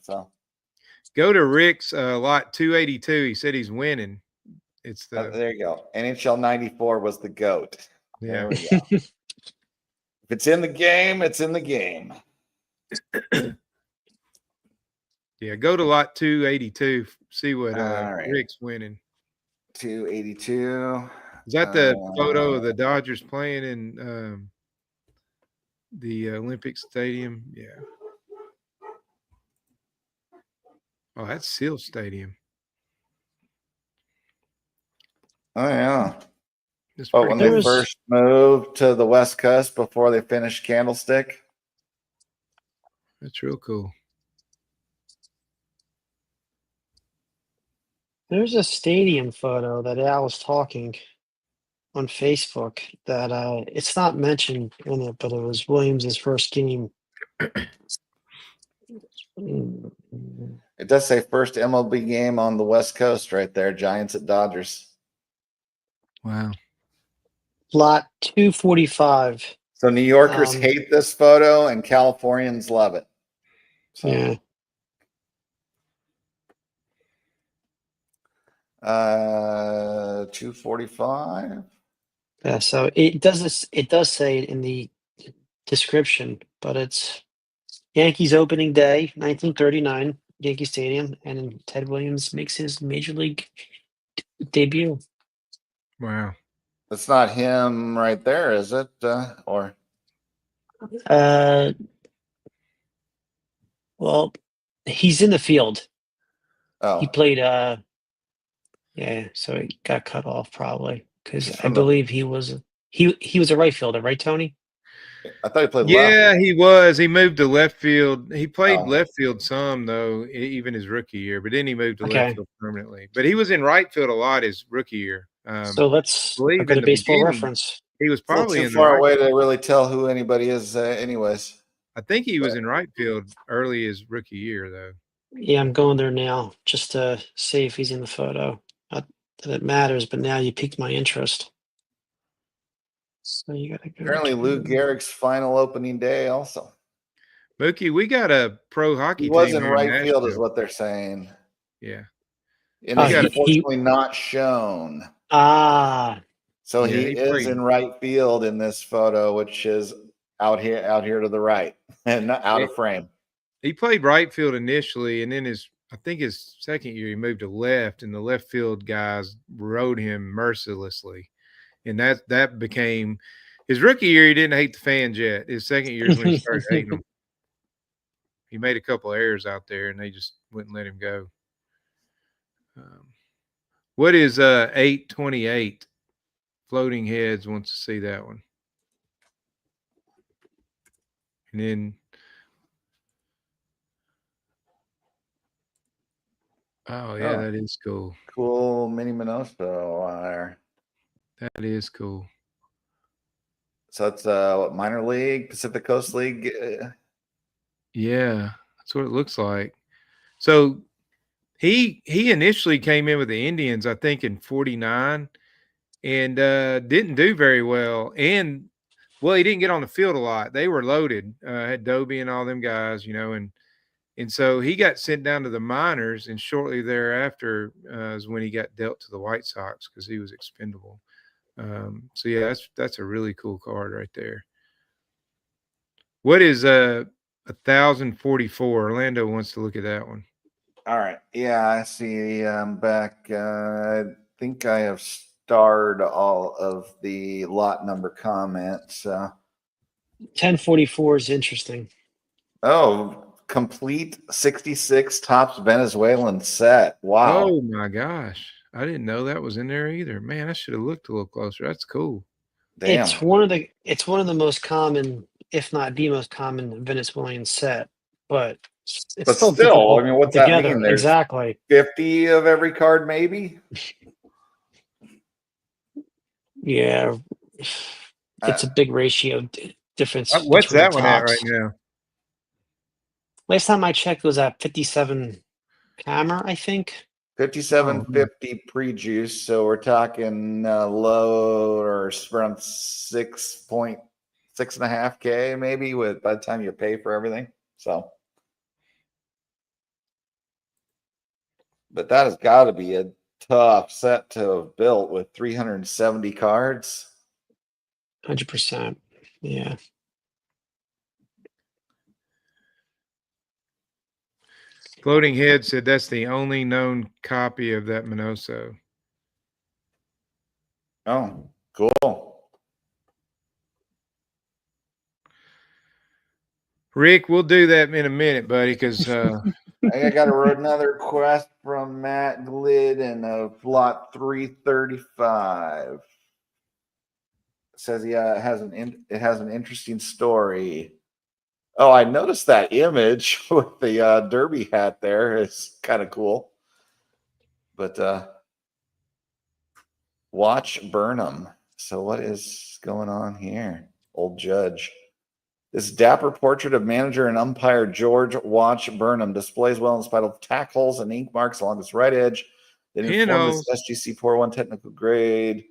So go to Rick's lot 282. He said he's winning. It's the there you go. NHL 94 was the GOAT. yeah. There we go. If it's in the game, it's in the game. Yeah, go to lot 282. See what right. Rick's winning. 282. Is that the photo of the Dodgers playing in the Olympic Stadium? Yeah. Oh, that's Seal Stadium. Oh yeah. That's But pretty when cool. they first moved to the West Coast before they finished Candlestick. That's real cool. There's a stadium photo that Al was talking on Facebook that it's not mentioned in it, but it was Williams' first game. It does say first MLB game on the West Coast right there, Giants at Dodgers. Wow. Lot 245. So New Yorkers hate this photo and Californians love it. So. Yeah. 245. Yeah, so it does say it in the description, but it's Yankees opening day, 1939, Yankee Stadium, and then Ted Williams makes his major league debut. Wow. That's not him right there, is it? Or well, he's in the field. oh, He played yeah, so it got cut off probably because He's I from the- believe he was a right fielder, right, Tony? I thought he played Yeah, left. he was. He moved to left field. He played Oh. left field some though, even his rookie year. But then he moved to Okay. left field permanently. But he was in right field a lot his rookie year. So let's believe go in to the baseball beginning, reference. He was It's a little probably too in the far right away field. to really tell who anybody is, anyways. I think he was in right field early his rookie year though. Yeah, I'm going there now just to see if he's in the photo. Not that it matters, but now you piqued my interest. So you gotta go. Apparently, Lou Gehrig's final opening day also. Mookie, we got a pro hockey He was team in here right field, is Nashville. what they're saying. Yeah. And Oh, it's he- unfortunately not shown. Ah, So Yeah, he he is played. in right field in this photo, which is out here to the right and not out of frame. He played right field initially, and then I think his second year he moved to left, and the left field guys rode him mercilessly. And that became his rookie year. He didn't hate the fans yet. His second year is when he started hating them. He made a couple of errors out there, and they just wouldn't let him go. What is 828? Floating Heads wants to see that one. And then oh yeah, that is cool. Cool mini Minoso there. That is cool. So it's what, minor league, Pacific Coast League. Yeah, that's what it looks like. So he initially came in with the Indians, I think, in 49, and didn't do very well. And well, he didn't get on the field a lot. They were loaded, had Doby and all them guys, and so he got sent down to the minors, and shortly thereafter is when he got dealt to the White Sox because he was expendable. So yeah, that's a really cool card right there. What is 1044? Orlando wants to look at that one. All right. Yeah, I see. Back. I think I have starred all of the lot number comments. 1044 is interesting. Oh, complete 66 Topps Venezuelan set. Wow. Oh my gosh. I didn't know that was in there either. Man, I should have looked a little closer. That's cool. Damn. It's one of the most common, if not the most common, Venezuelan set, but it's But still still, difficult I mean, to what's put that together. mean? There's Exactly. 50 of every card, maybe? Yeah. It's a big ratio difference What's between that one at right tops. now? Last time I checked was at 57 hammer, I think. 5750 pre-juice. So we're talking low or around 6.5K maybe by the time you pay for everything. So, but that has got to be a tough set to have built with 370 cards. 100%. Yeah. Floating Head said that's the only known copy of that Minoso. Oh, cool. Rick, we'll do that in a minute, buddy, because I got another request from Matt Glidden of lot 335. It says, yeah, it has an interesting story. Oh, I noticed that image with the derby hat there is kind of cool. But watch Burnham. So what is going on here? Old Judge. This dapper portrait of manager and umpire George Watch Burnham displays well in spite of tack holes and ink marks along his right edge. That inform his SGC 401 technical grade.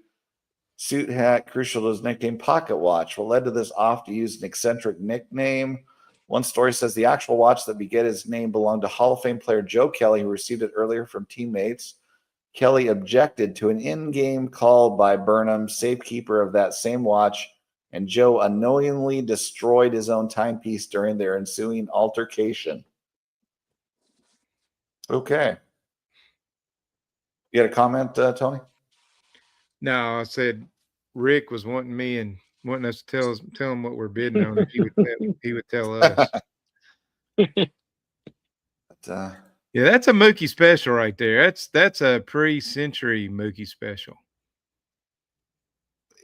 Suit hat, crucial to his nickname Pocket Watch. What led to this oft-used and eccentric nickname? One story says the actual watch that begat his name belonged to Hall of Fame player Joe Kelly, who received it earlier from teammates. Kelly objected to an in-game call by Burnham, safekeeper of that same watch, and Joe unknowingly destroyed his own timepiece during their ensuing altercation. Okay. You had a comment, Tony? No, I said Rick was wanting me and wanting us to tell him what we're bidding on. He would tell us. But, yeah, that's a Mookie special right there. That's a pre-century Mookie special.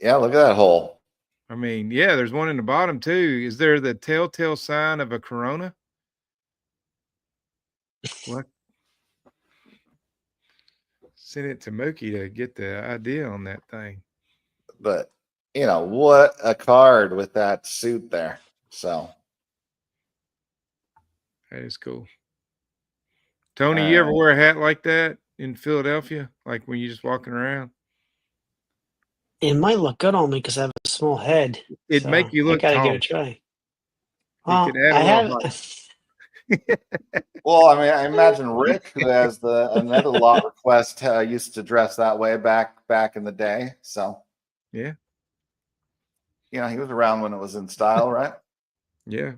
Yeah, look at that hole. I mean, yeah, there's one in the bottom too. Is there the telltale sign of a Corona? What? Send it to Mookie to get the idea on that thing. But, you know, what a card with that suit there. So. That is cool. Tony, you ever wear a hat like that in Philadelphia? Like when you're just walking around? It might look good on me because I have a small head. It'd make you look I gotta tall. give it a try. Well, I have. Well, I mean, I imagine Rick, who has another lot request, used to dress that way back in the day. So, yeah, you know, he was around when it was in style, right? Yeah.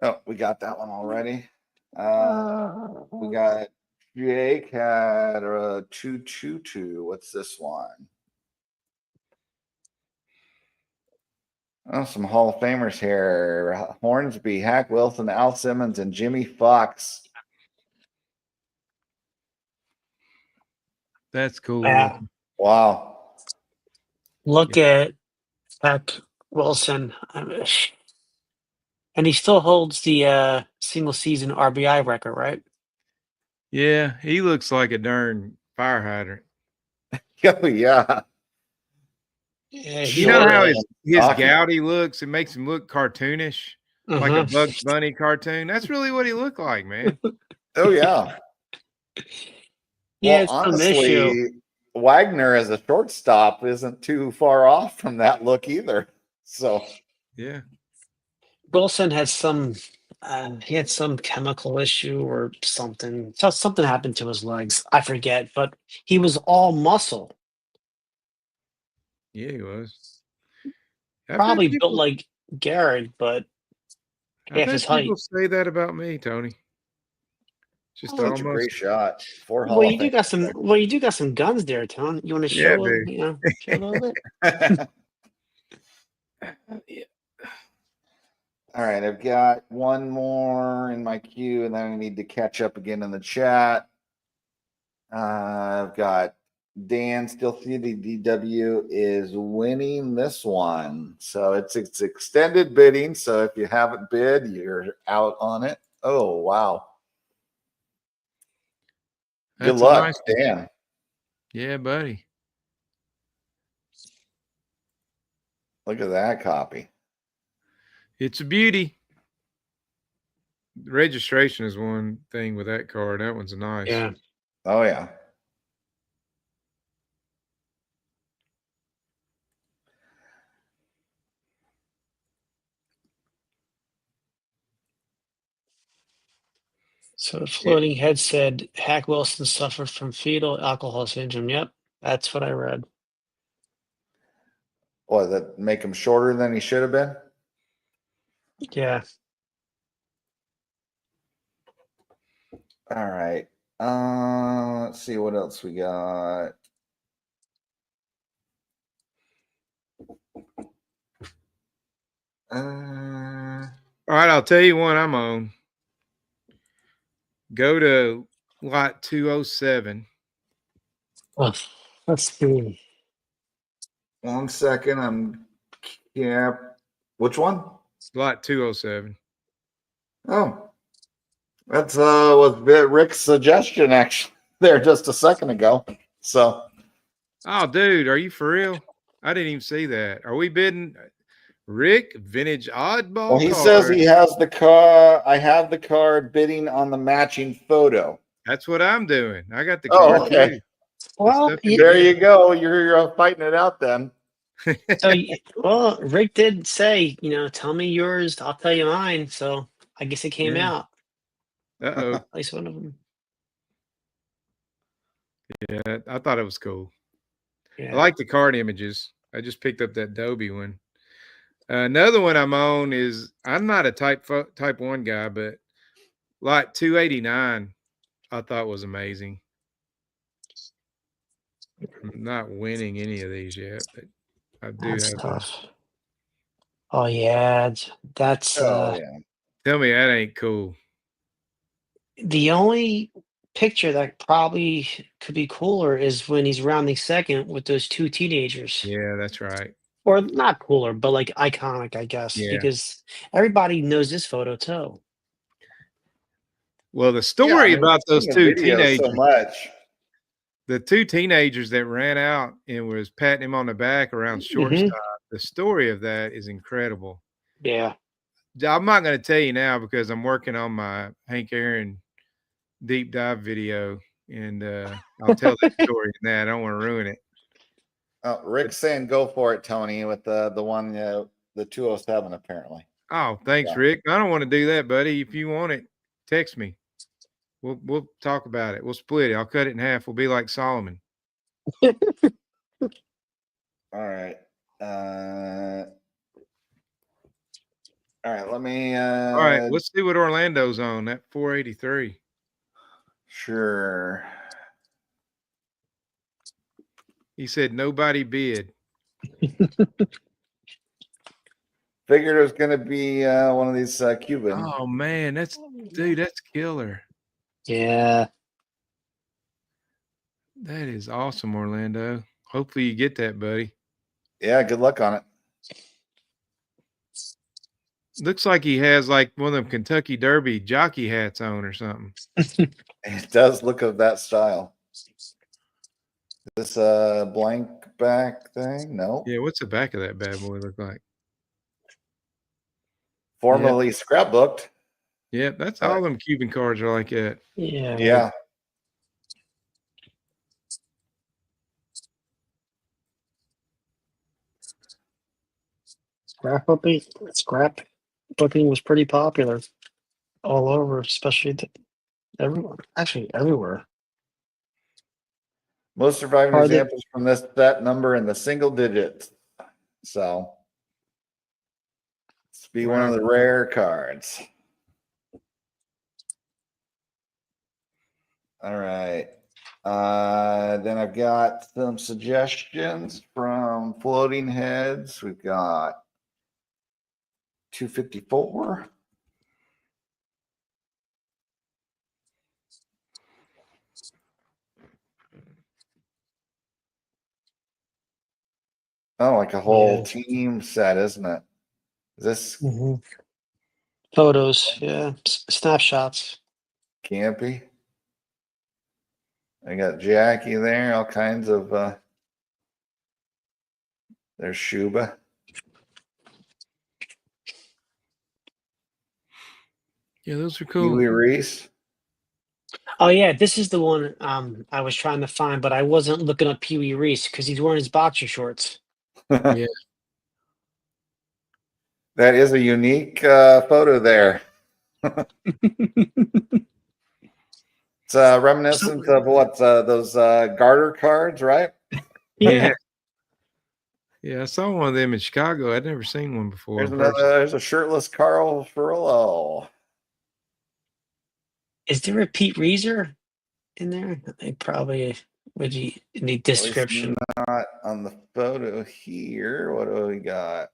Oh, we got that one already. We got Jake had a 222. What's this one? Oh, some Hall of Famers here. Hornsby, Hack Wilson, Al Simmons, and Jimmy Fox. That's cool. Yeah. Wow. Look at Hack Wilson. And he still holds the single season RBI record, right? Yeah, he looks like a darn fire hydrant. Oh, yeah. You know how his gouty looks? It makes him look cartoonish, like a Bugs Bunny cartoon. That's really what he looked like, man. Oh, yeah. Yeah, well, honestly, Wagner as a shortstop isn't too far off from that look either. So, yeah. Wilson had he had some chemical issue or something. So something happened to his legs. I forget, but he was all muscle. Yeah, he was. Probably built like Garrett, but half his height. People say that about me, Tony. Just almost a great shot. Well, you do got some. Well, you do got some guns there, Tony. You want to show? Show a little bit. Yeah. All right, I've got one more in my queue, and then I need to catch up again in the chat. I've got Dan Still DW is winning this one. So it's extended bidding. So if you haven't bid, you're out on it. Oh, wow. Good That's a luck, nice one. Dan. Yeah, buddy. Look at that copy. It's a beauty. Registration is one thing with that card. That one's nice. Yeah. Oh, yeah. So the floating head said Hack Wilson suffered from fetal alcohol syndrome. Yep, that's what I read. What, that make him shorter than he should have been? Yeah. All right. Let's see what else we got. All right, I'll tell you one I'm on. Go to lot 207. Oh, let's see. 1 second. Which one? Lot 207. Oh, that's was Rick's suggestion actually there just a second ago. So, Oh, dude, are you for real? I didn't even see that. Are we bidding Rick vintage oddball? well, he card? says he has the car. I have the card bidding on the matching photo. That's what I'm doing. I got the Oh, card okay. too. Well, There you go. You're fighting it out then. so well, Rick did say, tell me yours, I'll tell you mine. So I guess it came Yeah. out. Uh-oh. At least one of them. Yeah, I thought it was cool. Yeah. I like the card images. I just picked up that Dobie one. Another one I'm on is, I'm not a type 1 guy, but lot 289 I thought was amazing. I'm not winning any of these yet, but I do That's have tough. Oh yeah, that's yeah. Tell me that ain't cool. the only picture that probably could be cooler is when he's rounding second with those two teenagers. Yeah, that's right. Or not cooler, but like iconic, I guess, Yeah. because everybody knows this photo too. Well, the story about those two teenagers, so much. the two teenagers that ran out and was patting him on the back around shortstop, the story of that is incredible. Yeah. I'm not going to tell you now because I'm working on my Hank Aaron deep dive video, and I'll tell that story in that. I don't want to ruin it. Oh, Rick's saying go for it, Tony, with the one the 207 apparently. Oh, thanks, Yeah. Rick. I don't want to do that, buddy. If you want it, text me. We'll talk about it. We'll split it. I'll cut it in half. We'll be like Solomon. All right. All right. Let me. All right. Let's see what Orlando's on. That 483. Sure. He said nobody bid. Figured it was going to be one of these Cuban. Oh man, that's killer. Yeah. That is awesome, Orlando. Hopefully you get that, buddy. Yeah, good luck on it. Looks like he has like one of them Kentucky Derby jockey hats on or something. It does look of that style. This blank back thing? No. Yeah, what's the back of that bad boy look like? Formerly scrapbooked. Yeah, that's all them Cuban cards are like that. Yeah. Yeah. Scrapbooking was pretty popular all over, especially everywhere. Most surviving Are they- examples from that number in the single digits. So it's be one of the rare cards. All right. Then I've got some suggestions from Floating Heads. We've got 254. Oh, like a whole team set, isn't it? Is this photos? Yeah, snapshots. Campy? I got Jackie there, all kinds of there's Shuba. Yeah, those are cool. Huey Reese. Oh yeah, this is the one I was trying to find, but I wasn't looking up Pee Wee Reese because he's wearing his boxer shorts. Yeah. That is a unique photo there. It's reminiscent of what those garter cards, right? Yeah. Yeah, I saw one of them in Chicago. I'd never seen one before. There's a shirtless Carl Furillo. Is there a Pete Reeser in there? They probably would be in the description. Not on the photo here. What do we got?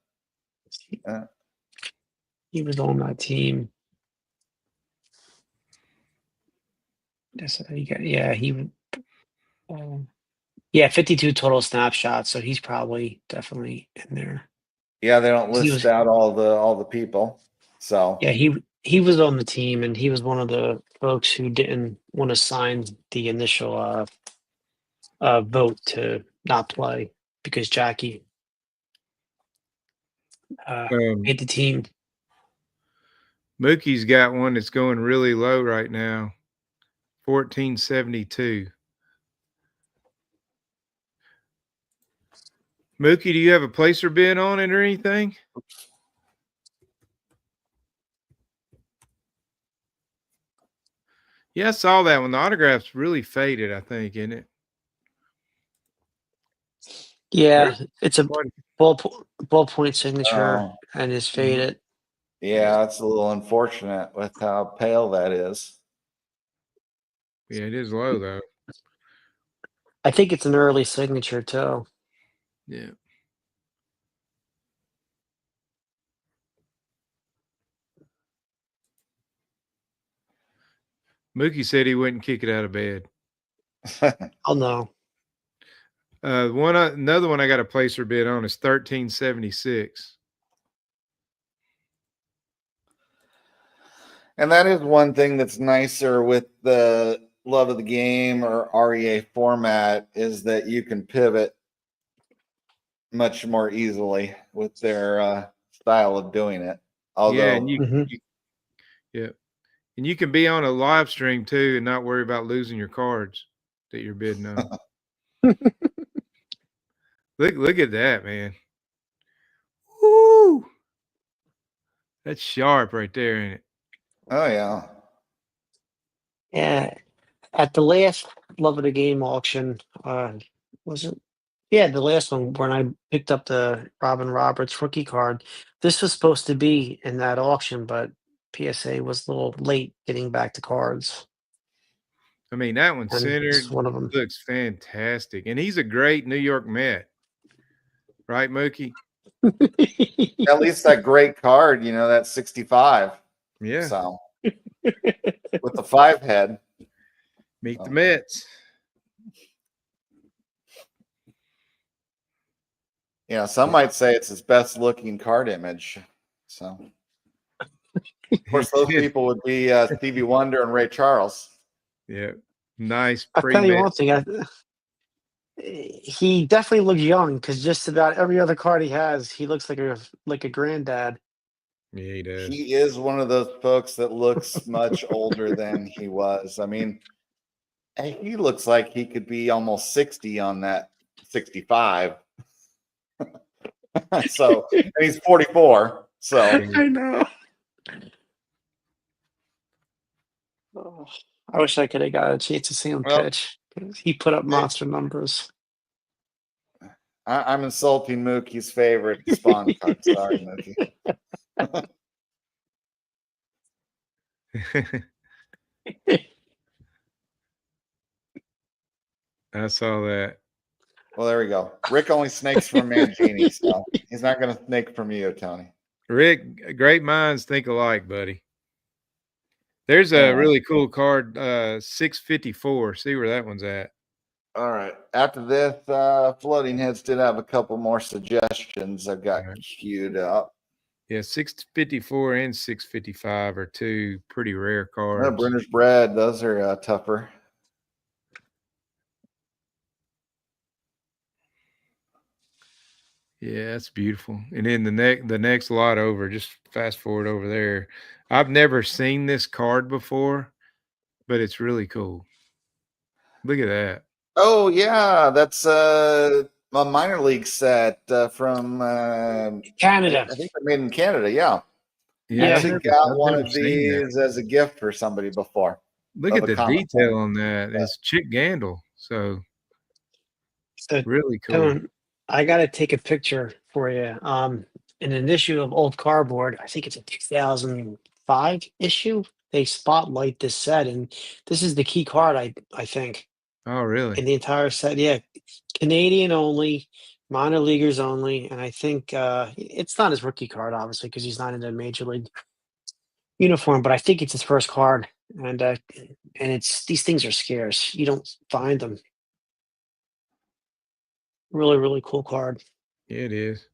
He was on that team. Yeah, 52 total snapshots. So he's probably definitely in there. Yeah, they don't list out all the people. So yeah, he was on the team, and he was one of the folks who didn't want to sign the initial vote to not play because Jackie made the team. Mookie's got one that's going really low right now. 1472. Mookie, do you have a placer bid on it or anything? Yeah, I saw that one. The autograph's really faded, I think, isn't it? Yeah, it's a ballpoint signature and is faded. Yeah, it's a little unfortunate with how pale that is. Yeah, it is low though. I think it's an early signature too. Yeah. Mookie said he wouldn't kick it out of bed. Oh no. Another one I got a placer bid on is 1376. And that is one thing that's nicer with the love of the game or REA format is that you can pivot much more easily with their style of doing it. Although, and you can be on a live stream too and not worry about losing your cards that you're bidding on. Look at that, man. Woo! That's sharp right there, ain't it? Oh yeah. Yeah. At the last Love of the Game auction, was it? Yeah, the last one when I picked up the Robin Roberts rookie card. This was supposed to be in that auction, but PSA was a little late getting back to cards. I mean, that one's centered. One of them looks fantastic, and he's a great New York Met, right, Mookie? At least that great card, that 65. Yeah. So with the 5 head. Meet the Mets. Yeah, some might say it's his best looking card image. So, of course, those people would be Stevie Wonder and Ray Charles. Yeah, nice. I'll tell you one thing. He definitely looks young because just about every other card he has, he looks like a granddad. Yeah, he does. He is one of those folks that looks much older than he was. I mean, he looks like he could be almost 60 on that 65. So, and he's 44. So I know. Oh, I wish I could have got a chance to see him pitch. He put up monster numbers. I'm insulting Mookie's favorite spawn card. Sorry, Mookie. I saw that. Well, there we go. Rick only snakes from Mangini, so he's not going to snake from you, Tony. Rick, great minds think alike, buddy. There's a really cool card, 654. See where that one's at. All right. After this, Floating Heads did have a couple more suggestions I've got queued up. Yeah, 654 and 655 are two pretty rare cards. Brenner's Bread, those are tougher. Yeah, that's beautiful. And then the next lot over, just fast forward over there. I've never seen this card before, but it's really cool. Look at that. Oh yeah, that's a minor league set from Canada. I think they're made in Canada. Yeah, Yeah. I actually got I've one never of seen that. these as a gift for somebody before. Look of at a the comic detail on that. It's Chick Gandil. So So, really cool. Tone, I got to take a picture for you. In an issue of Old Cardboard, I think it's a 2005 issue. They spotlight this set, and this is the key card. I think Oh, really? in the entire set. Yeah, Canadian only, minor leaguers only, and I think it's not his rookie card, obviously, because he's not in a major league uniform. But I think it's his first card, and it's these things are scarce. You don't find them. Really, really cool card. Yeah, it is.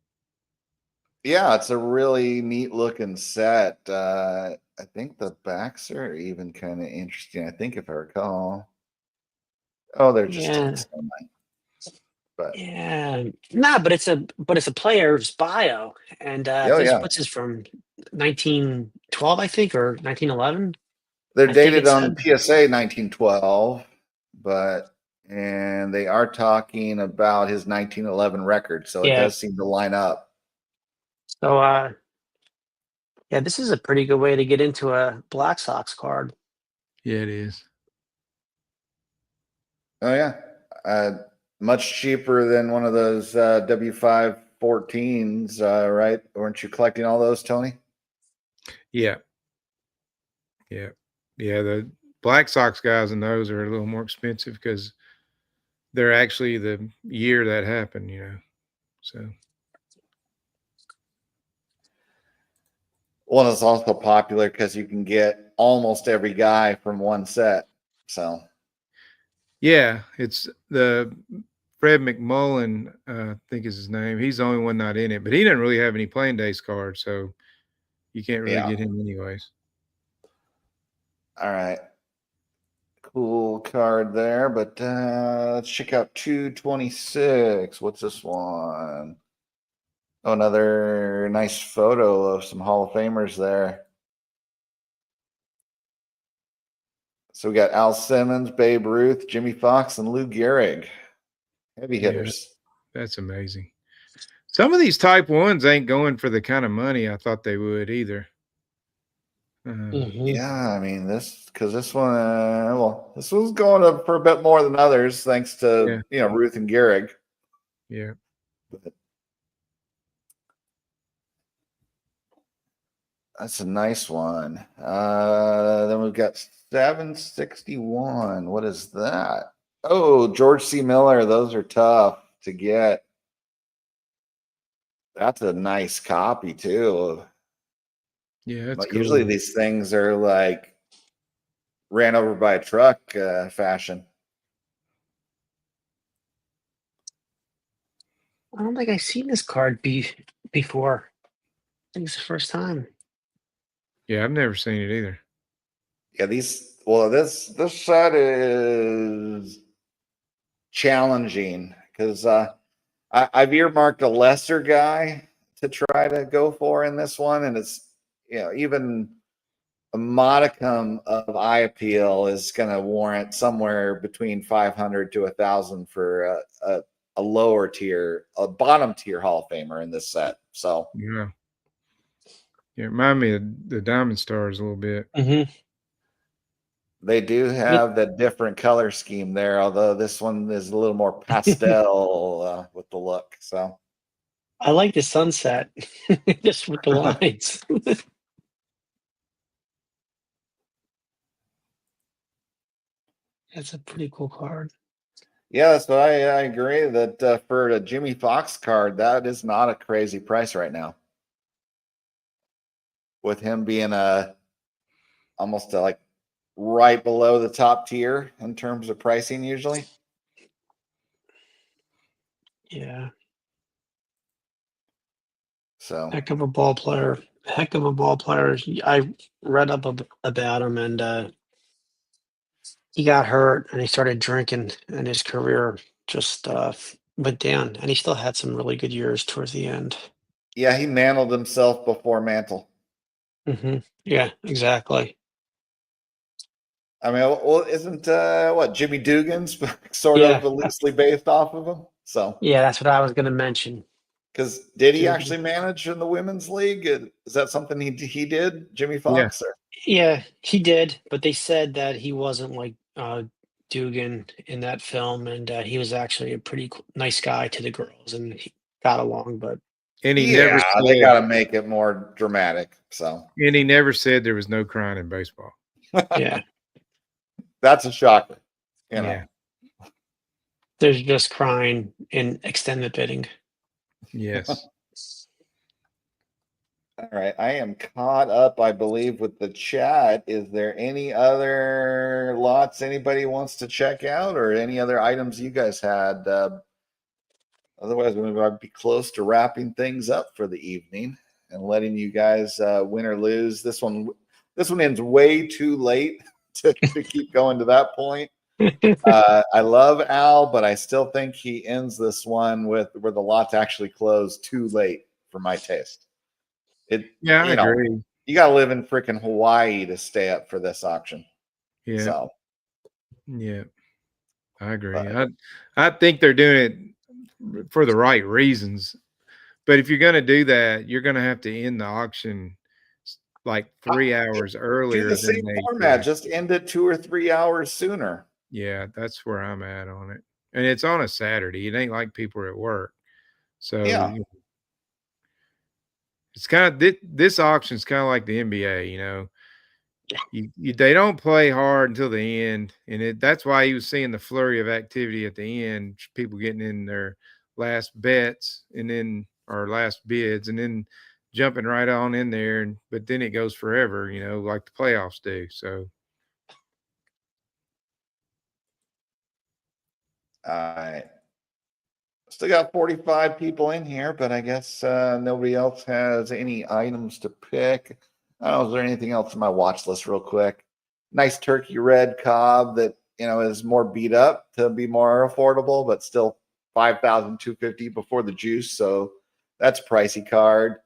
Yeah, it's a really neat looking set. I think the backs are even kind of interesting. I think if I recall. Oh, they're just text on mine. But yeah, nah, but it's a player's bio, and what's his from 1912, I think, or 1911. They're I think dated it on said. PSA 1912, and they are talking about his 1911 record, so it Yeah. does seem to line up. So yeah, this is a pretty good way to get into a Black Sox card. Yeah, it is. Oh yeah, much cheaper than one of those W514s, right? Weren't you collecting all those, Tony? Yeah. Yeah. Yeah. The Black Sox guys and those are a little more expensive because they're actually the year that happened, you know. So Well, it's also popular because you can get almost every guy from one set. So yeah, it's the Fred McMullen, I think is his name. He's the only one not in it, but he doesn't really have any playing days cards, so you can't really get him anyways. All right. Cool card there, but let's check out 226. What's this one? Oh, another nice photo of some Hall of Famers there. So we got Al Simmons, Babe Ruth, Jimmy Fox, and Lou Gehrig. Heavy hitters. Yeah, that's amazing. Some of these type ones ain't going for the kind of money I thought they would either. Yeah, I mean this one, this one's going up for a bit more than others, thanks to Ruth and Gehrig. Yeah. That's a nice one. Then we've got 761. What is that? Oh, George C. Miller. Those are tough to get. That's a nice copy too. Yeah, but usually these things are like ran over by a truck fashion. I don't think I've seen this card before. I think it's the first time. Yeah, I've never seen it either. Yeah, this set is challenging because I've earmarked a lesser guy to try to go for in this one, and it's even a modicum of eye appeal is going to warrant somewhere between 500 to 1,000 for a lower tier, a bottom tier Hall of Famer in this set. So yeah, remind me of the Diamond Stars a little bit. They do have the different color scheme there, although this one is a little more pastel with the look. So I like the sunset, just with the lines. That's a pretty cool card. Yeah, that's what I agree that for a Jimmy Fox card, that is not a crazy price right now. with him being almost like right below the top tier in terms of pricing usually. Yeah. So Heck of a ball player. Heck of a ball player. I read up about him, and he got hurt and he started drinking, and his career just went down. And he still had some really good years towards the end. yeah, he mantled himself before Mantle. Yeah, exactly. I mean, well, isn't what Jimmy Dugan's sort Yeah. of loosely based off of him? So Yeah, that's what I was going to mention. because did he Dugan. actually manage in the women's league? Is that something he did, Jimmy Yeah. Fox? Or? Yeah, he did, but they said that he wasn't like Dugan in that film, and he was actually a pretty nice guy to the girls, and he got along. But And he Yeah, never they said, got to make it more dramatic. So and he never said there was no crying in baseball. yeah, that's a shocker. You know. Yeah. there's just crying in extended bidding. Yes. All right, I am caught up, I believe, with the chat. Is there any other lots anybody wants to check out, or any other items you guys had? Otherwise, we might be close to wrapping things up for the evening and letting you guys win or lose. This one ends way too late to keep going to that point. I love Al, but I still think he ends this one with where the lots actually close too late for my taste. Yeah, I agree. You got to live in freaking Hawaii to stay up for this auction. Yeah. So, yeah, I agree. But- I think they're doing it for the right reasons. But if you're going to do that, you're going to have to end the auction like 3 hours earlier. do the same format, just end it 2 or 3 hours sooner. Yeah, that's where I'm at on it. And it's on a Saturday. It ain't like people are at work. So Yeah. it's kind of this auction's kind of like the NBA, you know. They don't play hard until the end, and that's why you was seeing the flurry of activity at the end, people getting in their last bets and then or last bids and then jumping right on in there, but then it goes forever, you know, like the playoffs do. So All right. Still got 45 people in here, but I guess nobody else has any items to pick. I don't know, is there anything else on my watch list real quick? Nice turkey red cob that, is more beat up to be more affordable, but still $5,250 before the juice. So that's a pricey card.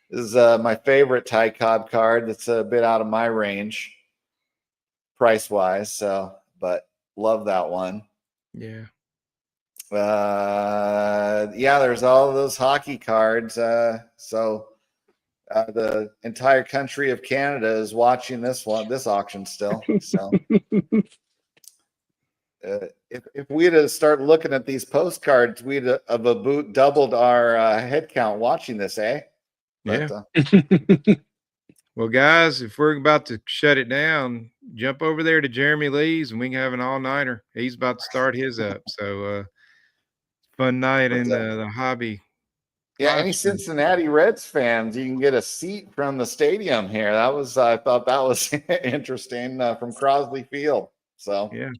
This is my favorite Thai cob card. That's a bit out of my range price wise. So, but love that one. yeah. There's all of those hockey cards. So the entire country of Canada is watching this auction still. So if we'd have started looking at these postcards, we'd have doubled our head count watching this, eh? Yeah. But, Well, guys, if we're about to shut it down, jump over there to Jeremy Lee's and we can have an all-nighter. He's about to start his up. So fun night in the hobby. Yeah, any Cincinnati Reds fans, you can get a seat from the stadium here. I thought that was interesting from Crosley Field. So yeah.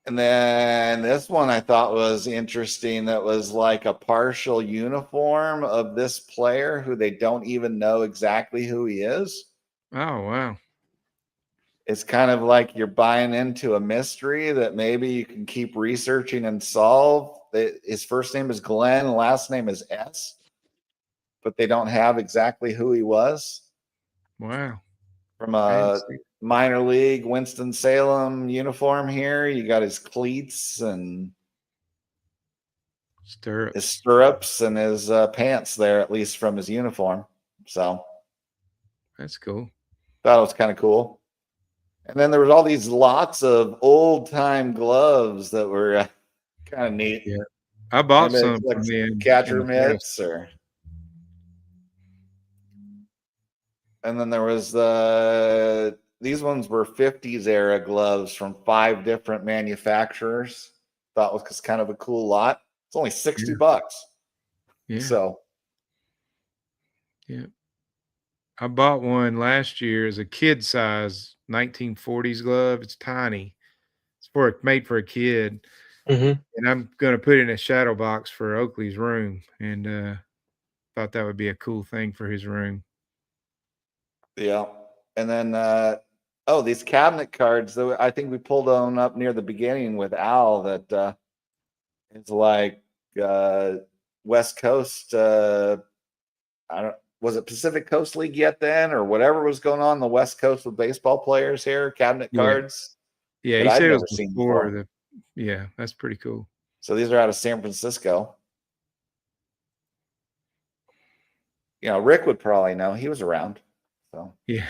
And then this one I thought was interesting. That was like a partial uniform of this player who they don't even know exactly who he is. Oh, wow. It's kind of like you're buying into a mystery that maybe you can keep researching and solve. His first name is Glenn, last name is S, but they don't have exactly who he was. Wow. From a minor league Winston-Salem uniform here. You got his cleats and his stirrups and his pants there, at least from his uniform. So that's cool. Thought it was kind of cool. And then there was all these lots of old time gloves that were kind of neat. Yeah, I bought some like from catcher mitts, and then there was these ones were 50s era gloves from 5 different manufacturers. Thought was kind of a cool lot. It's only $60. Yeah. So Yeah. I bought one last year as a kid size 1940s glove. It's tiny. It's made for a kid. Mm-hmm. And I'm going to put it in a shadow box for Oakley's room. And thought that would be a cool thing for his room. Yeah. And then, these cabinet cards, though, I think we pulled on up near the beginning with Al that it's like West Coast. Was it Pacific Coast League yet then, or whatever was going on the West Coast with baseball players here, cabinet cards. Yeah, that he I'd said it never was seen before. Yeah, that's pretty cool. So these are out of San Francisco. Rick would probably know. He was around. So yeah.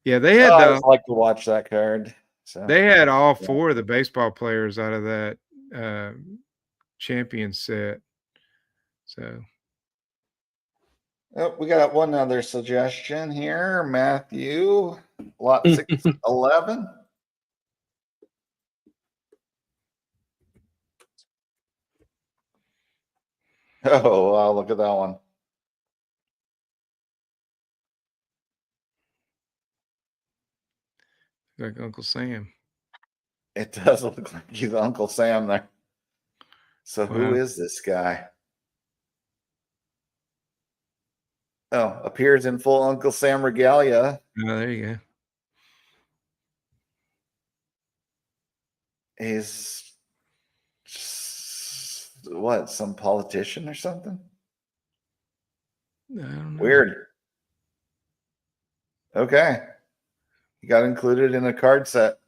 Yeah, they had I always like to watch that card. So they had all four of the baseball players out of that champion set. So we got one other suggestion here. Matthew, lot 611. Oh, wow, look at that one. like Uncle Sam. It does look like he's Uncle Sam there. So who is this guy? Oh, appears in full Uncle Sam regalia. Oh, there you go. He's what, some politician or something? I don't know. Weird. Okay. He got included in a card set.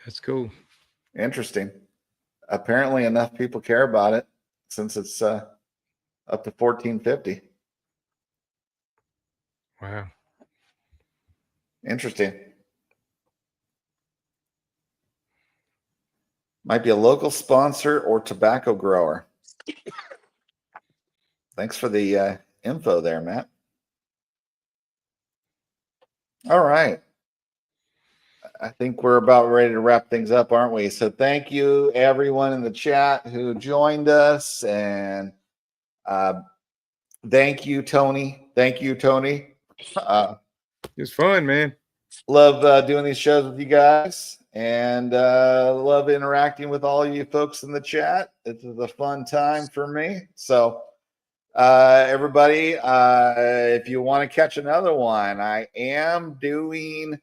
That's cool. Interesting. Apparently enough people care about it since it's up to $14.50. Wow. Interesting. Might be a local sponsor or tobacco grower. Thanks for the info there, Matt. All right. I think we're about ready to wrap things up, aren't we? So thank you, everyone in the chat who joined us. And thank you, Tony. Thank you, Tony. It was fun, man. Love doing these shows with you guys, and love interacting with all you folks in the chat. This is a fun time for me. So everybody, if you want to catch another one, I am doing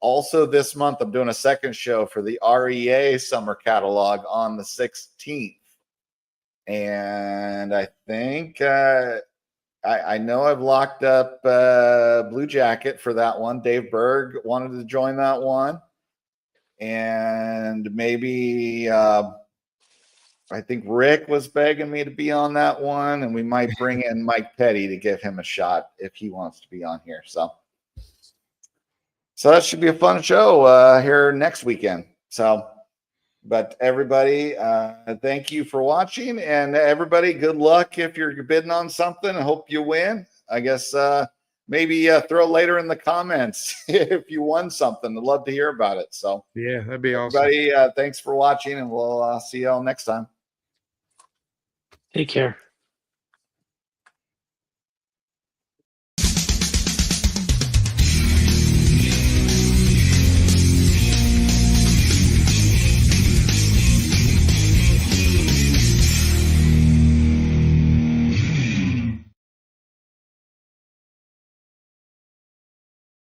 also this month, I'm doing a second show for the REA summer catalog on the 16th. And I think I know I've locked up Blue Jacket for that one. Dave Berg wanted to join that one. And maybe I think Rick was begging me to be on that one. And we might bring in Mike Petty to give him a shot if he wants to be on here. So that should be a fun show here next weekend. So, but everybody, thank you for watching, and everybody, good luck if you're bidding on something. I hope you win. I guess maybe throw later in the comments if you won something. I'd love to hear about it. So yeah, that'd be awesome. Everybody, thanks for watching, and we'll see y'all next time. Take care.